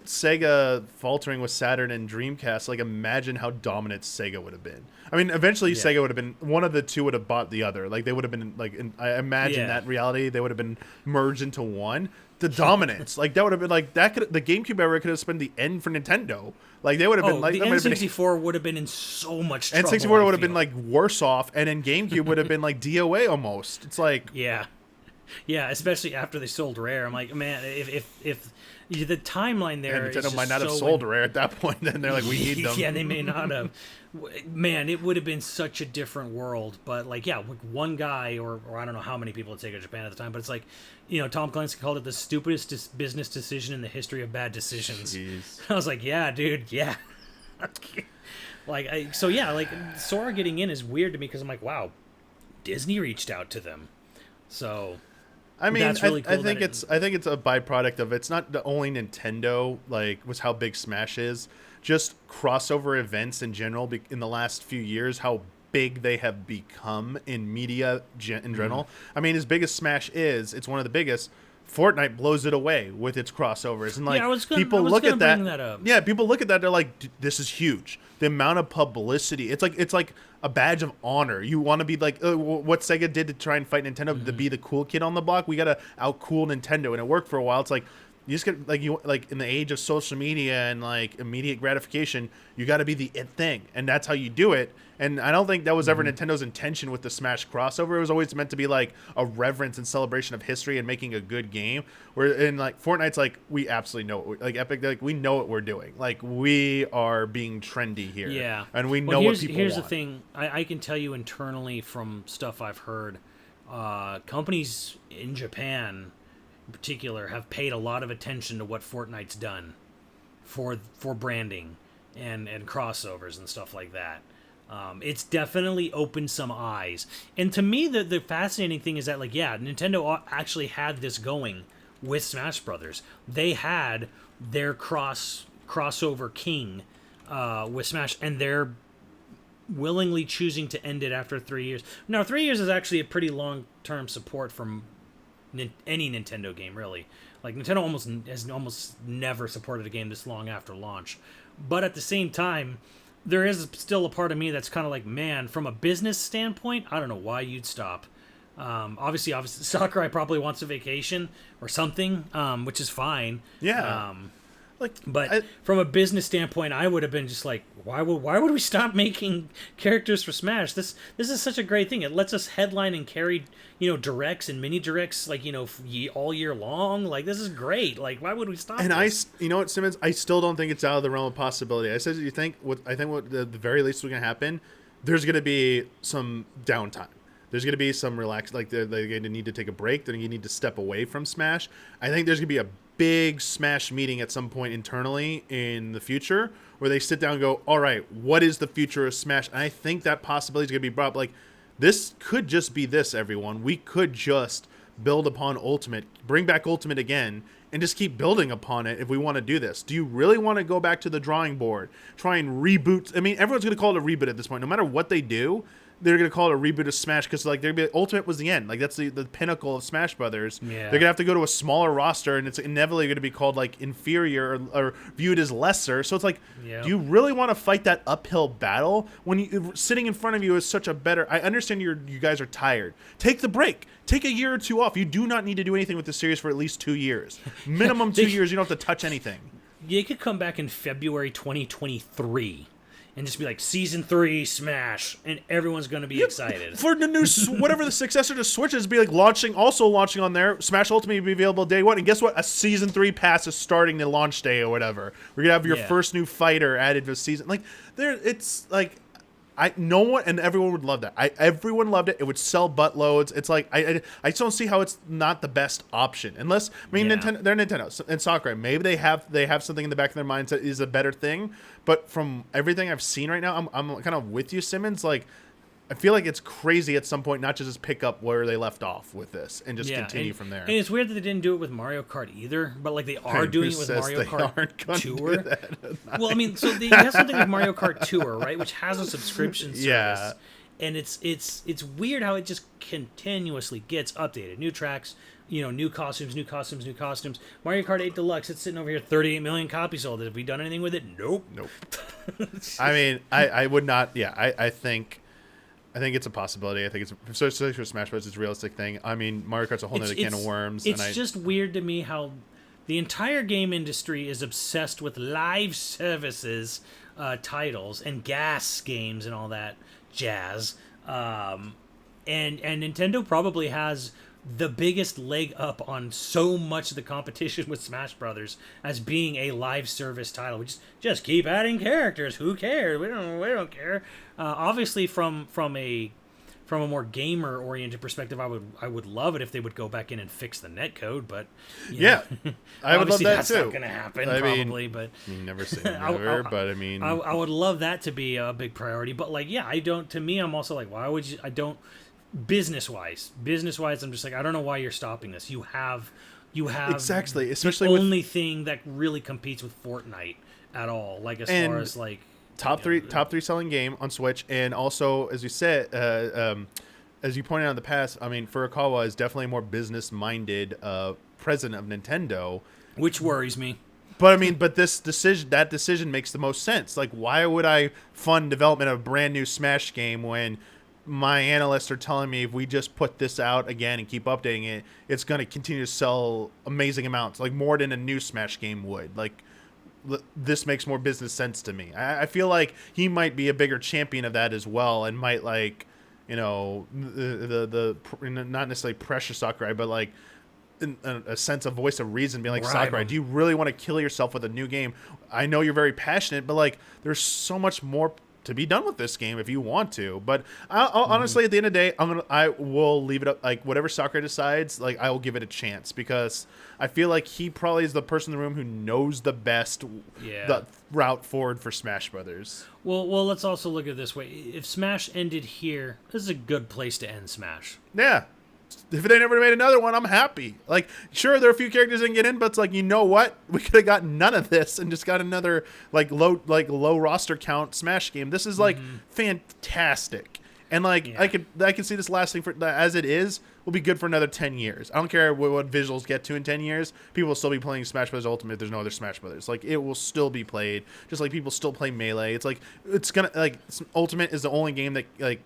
Sega faltering with Saturn and Dreamcast, like imagine how dominant Sega would have been. I mean, eventually Sega would have been, one of the two would have bought the other. Like they would have been like, I imagine that reality, they would have been merged into one. The dominance, like that would have been like that. The GameCube era could have been the end for Nintendo. Like they would have been like the N64 would have been in so much trouble. N64 would have been like worse off, and then GameCube would have been like DOA almost. It's like yeah, especially after they sold Rare. I'm like, man, if the timeline there, Nintendo might not have sold Rare at that point. Then they're like, we need them. Yeah, they may not have. Man, it would have been such a different world. But like, yeah, one guy or I don't know how many people at Sega Japan at the time, but it's like, Tom Clancy called it the stupidest business decision in the history of bad decisions. Jeez. I was like, yeah, dude, yeah. Like, Sora getting in is weird to me because I'm like, wow, Disney reached out to them, so. I mean, that's really cool I think it's a byproduct of it's not the only Nintendo, like was how big Smash is, just crossover events in general in the last few years, how big they have become in media in general. I mean, as big as Smash is, it's one of the biggest. Fortnite blows it away with its crossovers, and like people look at that. Yeah, people look at that. They're like, "This is huge." The amount of publicity. It's like a badge of honor. You want to be like what Sega did to try and fight Nintendo to be the cool kid on the block. We gotta outcool Nintendo, and it worked for a while. It's like you just get like in the age of social media and like immediate gratification, you got to be the it thing, and that's how you do it. And I don't think that was ever Nintendo's intention with the Smash crossover. It was always meant to be like a reverence and celebration of history and making a good game. Where in like Fortnite's like we absolutely know like Epic, like we know what we're doing. Like we are being trendy here. Yeah, and we know what people Here's want. the thing: I can tell you internally from stuff I've heard, companies in Japan, in particular, have paid a lot of attention to what Fortnite's done for branding and crossovers and stuff like that. It's definitely opened some eyes. And to me, the fascinating thing is that, like, yeah, Nintendo actually had this going with Smash Brothers. They had their crossover king with Smash, and they're willingly choosing to end it after 3 years. Now, 3 years is actually a pretty long-term support from any Nintendo game, really. Like, Nintendo has almost never supported a game this long after launch. But at the same time, there is still a part of me that's kind of like, man, from a business standpoint, I don't know why you'd stop. Obviously, Sakurai probably wants a vacation or something, which is fine. Yeah. From a business standpoint, I would have been just like, why would we stop making characters for Smash? This is such a great thing. It lets us headline and carry, directs and mini directs, like, all year long. Like, this is great. Like, why would we stop? And this? you know what, Simmons? I still don't think it's out of the realm of possibility. I said, what the very least was going to happen, there's going to be some downtime. There's going to be some like they're going to need to take a break. Then you need to step away from Smash. I think there's going to be a big Smash meeting at some point internally in the future where they sit down and go, all right, what is the future of Smash? And I think that possibility is going to be brought up. Like, this could just be this, everyone. We could just build upon Ultimate, bring back Ultimate again, and just keep building upon it if we want to do this. Do you really want to go back to the drawing board, try and reboot? I mean, everyone's going to call it a reboot at this point. No matter what they do, they're going to call it a reboot of Smash because like they're gonna be like, Ultimate was the end. Like that's the pinnacle of Smash Brothers. Yeah. They're going to have to go to a smaller roster, and it's inevitably going to be called like inferior or viewed as lesser. So it's like, do you really want to fight that uphill battle when sitting in front of you is such a better? I understand you guys are tired. Take the break. Take a year or two off. You do not need to do anything with the series for at least 2 years. Minimum 2 years. You don't have to touch anything. You could come back in February 2023. And just be like, Season 3 Smash, and everyone's going to be excited. For the new, whatever the successor to Switch is, be like launching on there. Smash Ultimate will be available day one. And guess what? A Season 3 pass is starting the launch day or whatever. We're going to have your first new fighter added to the season. Like, it's like, no one and everyone would love that. Everyone loved it. It would sell buttloads. It's like I just don't see how it's not the best option. Unless Nintendo, they're Nintendo and Sakurai. Maybe they have something in the back of their minds that is a better thing. But from everything I've seen right now, I'm kind of with you, Simmons. Like I feel like it's crazy at some point not to just pick up where they left off with this and just continue from there. And it's weird that they didn't do it with Mario Kart either, but like they are doing it with Mario Kart Tour. Well, I mean, so they have something like Mario Kart Tour, right, which has a subscription service. Yeah. And it's weird how it just continuously gets updated. New tracks, new costumes. Mario Kart 8 Deluxe, it's sitting over here, 38 million copies sold. Have we done anything with it? Nope. I mean, I would not. Yeah, I think it's a possibility. I think it's, especially for Smash Bros. It's a realistic thing. I mean, Mario Kart's a whole other can of worms. It's just weird to me how the entire game industry is obsessed with live services titles and gas games and all that jazz. And Nintendo probably has the biggest leg up on so much of the competition with Smash Brothers as being a live service title. We just keep adding characters. Who cares? We don't care. Obviously, from a more gamer oriented perspective, I would love it if they would go back in and fix the netcode. But I would love that that's too. Not going to happen probably. But you never say never. But I mean, I would love that to be a big priority. But like, I don't. To me, I'm also like, why would you? I don't. Business wise, I'm just like, I don't know why you're stopping this. You have exactly, especially the only thing that really competes with Fortnite at all. Like as far as like top three selling game on Switch, and also as you said, as you pointed out in the past, I mean, Furukawa is definitely a more business minded president of Nintendo, which worries me. But I mean, that decision makes the most sense. Like, why would I fund development of a brand new Smash game when my analysts are telling me if we just put this out again and keep updating it, it's going to continue to sell amazing amounts, like more than a new Smash game would. Like, this makes more business sense to me. I feel like he might be a bigger champion of that as well, and might like, the not necessarily pressure Sakurai, but like a sense of voice of reason, being like, Sakurai, do you really want to kill yourself with a new game? I know you're very passionate, but like, there's so much more to be done with this game if you want to. But I'll honestly, at the end of the day, I will leave it up. Like, whatever Sakurai decides, like, I will give it a chance, because I feel like he probably is the person in the room who knows the best the route forward for Smash Brothers. Well, let's also look at it this way. If Smash ended here, this is a good place to end Smash. Yeah. If they never made another one, I'm happy. Like, sure, there are a few characters that can get in, but it's like, you know what? We could have got none of this and just got another low roster count Smash game. This is like fantastic, and like I can see this lasting for, as it is, will be good for another 10 years. I don't care what visuals get to in 10 years. People will still be playing Smash Bros. Ultimate. There's no other Smash Brothers. Like, it will still be played, just like people still play Melee. It's like, it's gonna, like, Ultimate is the only game that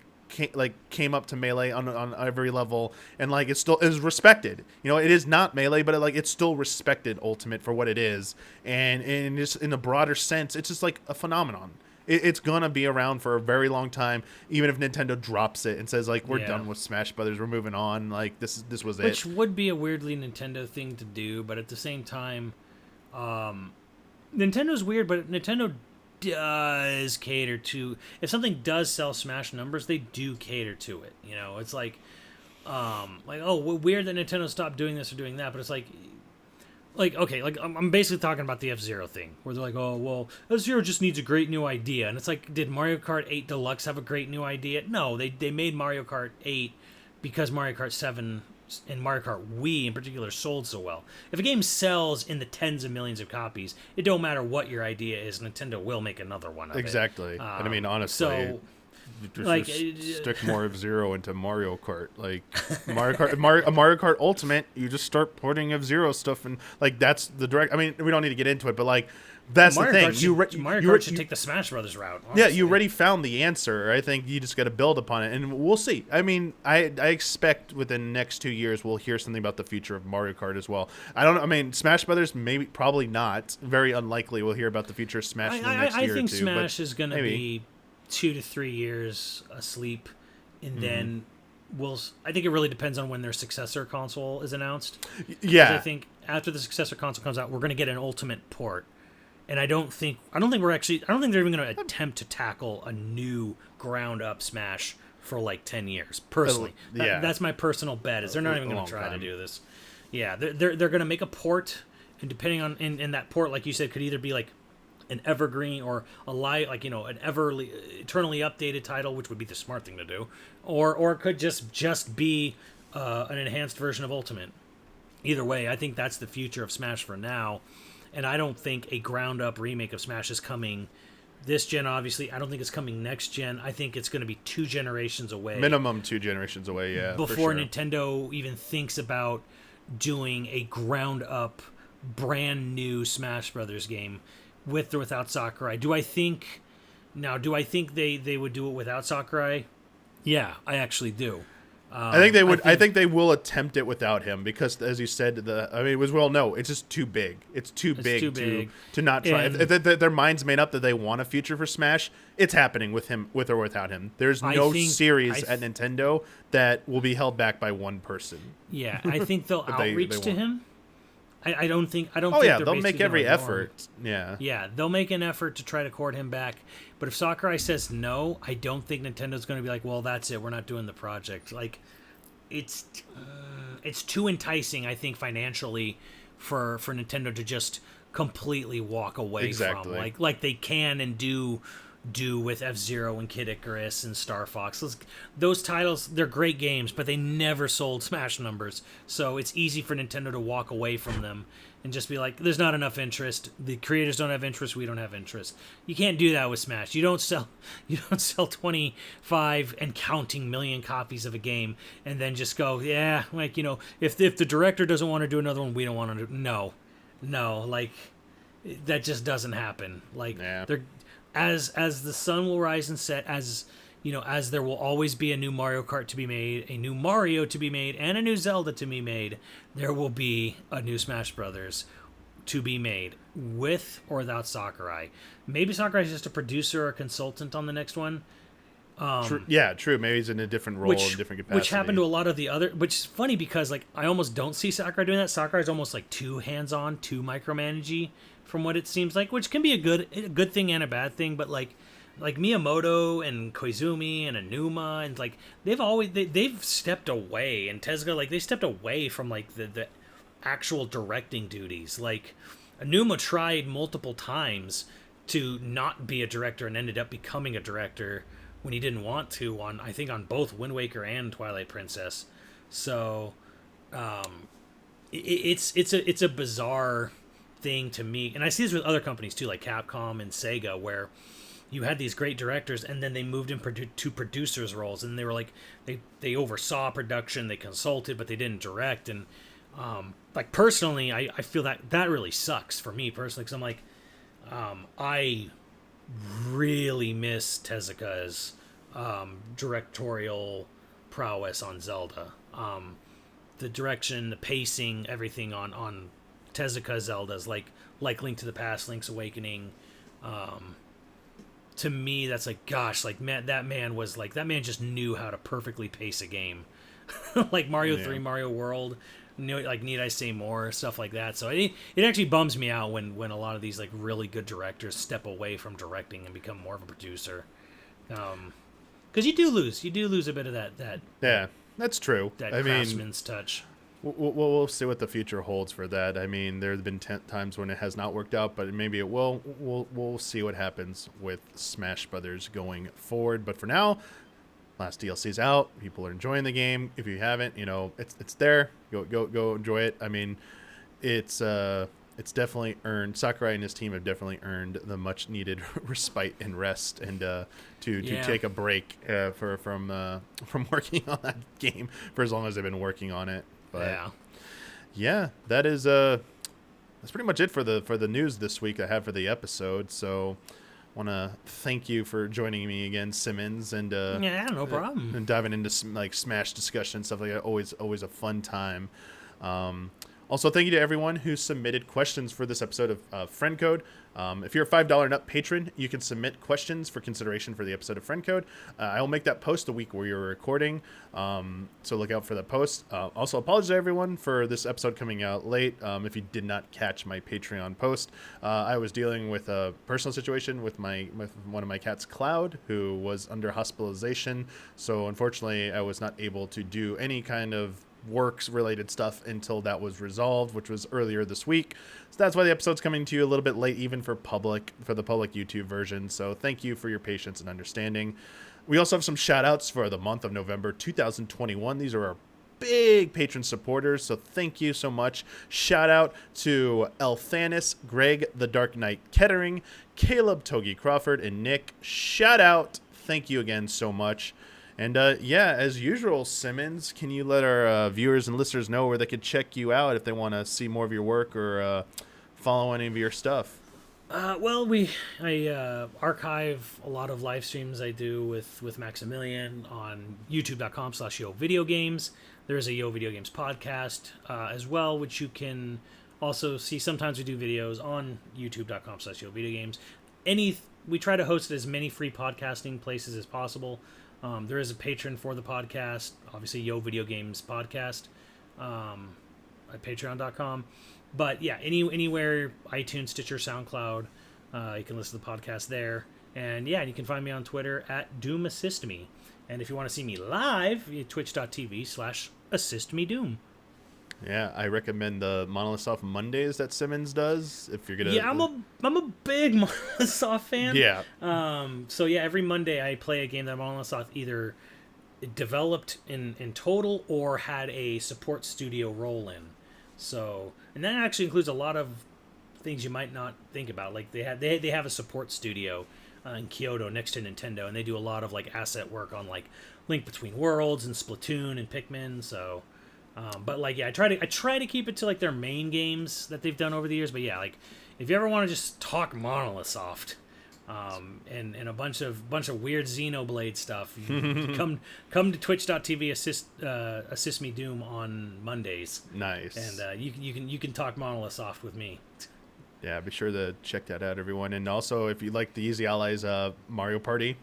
came up to Melee on every level, and like, it still is respected. It is not Melee, but it's still respected Ultimate for what it is, and just in a broader sense, it's just like a phenomenon. It's gonna be around for a very long time, even if Nintendo drops it and says, like, we're done with Smash Brothers, we're moving on. Like, this was it. Which would be a weirdly Nintendo thing to do, but at the same time, Nintendo's weird, but Nintendo does cater to, if something does sell Smash numbers, they do cater to it. It's like weird that Nintendo stopped doing this or doing that, but it's like okay, like, I'm basically talking about the F-Zero thing, where they're like, oh, well, F-Zero just needs a great new idea, and it's like, did Mario Kart 8 Deluxe have a great new idea? No, they made Mario Kart 8 because Mario Kart 7 and Mario Kart Wii in particular sold so well. If a game sells in the tens of millions of copies, it don't matter what your idea is, Nintendo will make another one of it. Exactly. And I mean, honestly, like, stick more F-Zero into Mario Kart. Like, Mario Kart Ultimate, you just start porting F-Zero stuff, and like, that's the direct. I mean, we don't need to get into it, but like, that's Mario the thing. Mario Kart should take the Smash Brothers route. Honestly. Yeah, you already found the answer. I think you just got to build upon it, and we'll see. I mean, I expect within the next 2 years we'll hear something about the future of Mario Kart as well. I don't know. I mean, Smash Brothers, probably not. Very unlikely we'll hear about the future of Smash in the next year or two. I think Smash is going to be 2 to 3 years asleep, and then I think it really depends on when their successor console is announced. Yeah, I think after the successor console comes out, we're going to get an Ultimate port. And I don't think they're even going to attempt to tackle a new ground up Smash for like 10 years. Personally, that's my personal bet. Is they're not even going to try to do this. Yeah, they're going to make a port, and depending on in that port, like you said, could either be like an evergreen or a light, like, an eternally updated title, which would be the smart thing to do, or it could just be an enhanced version of Ultimate. Either way, I think that's the future of Smash for now, and I don't think a ground up remake of Smash is coming this gen. Obviously, I don't think it's coming next gen. I think it's going to be 2 generations away, minimum 2 generations away. Yeah, before for sure. Nintendo even thinks about doing a ground up, brand new Smash Brothers game with or without Sakurai. Do I think they would do it without Sakurai? Yeah, I actually do. I think they would. I think they will attempt it without him because, as you said, it was it's just too big. It's too big to not try. If their minds made up that they want a future for Smash, it's happening with him, with or without him. There's no series at Nintendo that will be held back by one person. Yeah, I think they'll outreach to him. I don't think. Oh yeah, they'll make every effort. Yeah, they'll make an effort to try to court him back. But if Sakurai says no, I don't think Nintendo's going to be like, well, that's it. We're not doing the project. Like, it's too enticing, I think, financially for Nintendo to just completely walk away from. Like they can and do with F-Zero and Kid Icarus and Star Fox. Those titles, they're great games, but they never sold Smash numbers. So it's easy for Nintendo to walk away from them and just be like, there's not enough interest. The creators don't have interest. We don't have interest. You can't do that with Smash. You don't sell 25 and counting million copies of a game and then just go, yeah, like, if the director doesn't want to do another one, we don't want to do. No, like, that just doesn't happen. Like, they're, as the sun will rise and set, as there will always be a new Mario Kart to be made, a new Mario to be made, and a new Zelda to be made, there will be a new Smash Brothers to be made, with or without Sakurai. Maybe Sakurai's just a producer or a consultant on the next one. True. Maybe he's in a different role, in a different capacity. Which happened to a lot of the other... Which is funny because, like, I almost don't see Sakurai doing that. Sakurai's almost, like, too hands-on, too micromanagey, from what it seems like, which can be a good thing and a bad thing, but, like Miyamoto and Koizumi and Aonuma, and, like, they've stepped away, and Tezuka, like, they stepped away from, like, the actual directing duties. Like, Aonuma tried multiple times to not be a director and ended up becoming a director when he didn't want to, I think on both Wind Waker and Twilight Princess. So it's a bizarre thing to me, and I see this with other companies too, like Capcom and Sega, where you had these great directors and then they moved to producers roles, and they were like, they oversaw production, they consulted, but they didn't direct. And like, personally, I feel that really sucks for me personally, because I'm like, I really miss Tezuka's directorial prowess on Zelda. The direction, the pacing, everything on Tezuka Zeldas, like Link to the Past, Link's Awakening. To me, that's like, gosh, like, man, that man just knew how to perfectly pace a game. Like Mario 3, Mario World, like, need I say more, stuff like that. So it actually bums me out when a lot of these, like, really good directors step away from directing and become more of a producer. Because you do lose a bit of that. Yeah, that's true. That craftsman's touch. We'll see what the future holds for that. I mean, there have been times when it has not worked out, but maybe it will. We'll see what happens with Smash Brothers going forward. But for now, last DLC's out. People are enjoying the game. If you haven't, it's there. Go enjoy it. I mean, it's definitely earned. Sakurai and his team have definitely earned the much needed respite and rest, and to take a break from working on that game for as long as they've been working on it. But yeah, that's pretty much it for the news this week I have for the episode. So want to thank you for joining me again, Simmons, and no problem. And diving into some, like, Smash discussion, stuff like that. Always a fun time. Also, thank you to everyone who submitted questions for this episode of Friend Code. If you're a $5 and up patron, you can submit questions for consideration for the episode of Friend Code. I will make that post the week where you're recording, so look out for that post. Also, apologize to everyone for this episode coming out late. If you did not catch my Patreon post, I was dealing with a personal situation with one of my cats, Cloud, who was under hospitalization. So unfortunately, I was not able to do any kind of works related stuff until that was resolved, which was earlier this week. So that's why the episode's coming to you a little bit late, even for the public YouTube version. So thank you for your patience and understanding. We also have some shout outs for the month of November 2021. These are our big patron supporters, so thank you so much. Shout out to Elthanis, Greg the Dark Knight Kettering, Caleb Togi Crawford, and Nick. Shout out. Thank you again so much. And yeah, as usual, Simmons, can you let our viewers and listeners know where they could check you out if they want to see more of your work or follow any of your stuff? Well, I archive a lot of live streams I do with Maximilian on youtube.com/YoVideoGames. There's a YoVideoGames podcast as well, which you can also see. Sometimes we do videos on youtube.com/YoVideoGames. We try to host as many free podcasting places as possible. There is a patron for the podcast, obviously YoVideoGames podcast at patreon.com. But yeah, anywhere, iTunes, Stitcher, SoundCloud, you can listen to the podcast there. And yeah, you can find me on Twitter at DoomAssistMe. And if you want to see me live, twitch.tv/AssistMeDoom. Yeah, I recommend the Monolith Soft Mondays that Simmons does. If you're gonna, yeah, I'm a big Monolith Soft fan. Yeah. So yeah, every Monday I play a game that Monolith Soft either developed in total or had a support studio role in. So, and that actually includes a lot of things you might not think about. Like they have a support studio in Kyoto next to Nintendo, and they do a lot of like asset work on like Link Between Worlds and Splatoon and Pikmin. So, but like yeah, I try to keep it to like their main games that they've done over the years. But yeah, like if you ever want to just talk Monolith Soft, and a bunch of weird Xenoblade stuff, come to twitch.tv assist me Doom on Mondays. Nice. And you can talk Monolith Soft with me. Yeah, be sure to check that out, everyone. And also, if you like the Easy Allies Mario Party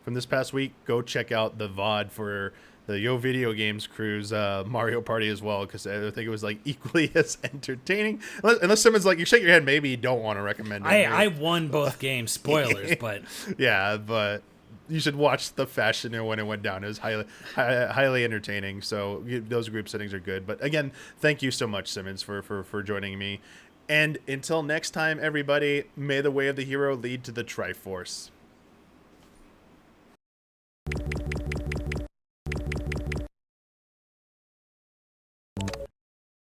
from this past week, go check out the VOD for the YoVideoGames crew's Mario Party as well, because I think it was like equally as entertaining. Unless someone's like, you shake your head, maybe you don't want to recommend it. I won both games, spoilers, but yeah, but you should watch the fashion when it went down. It was highly entertaining. So those group settings are good. But again, thank you so much, Simmons, for joining me. And until next time, everybody, may the way of the hero lead to the Triforce.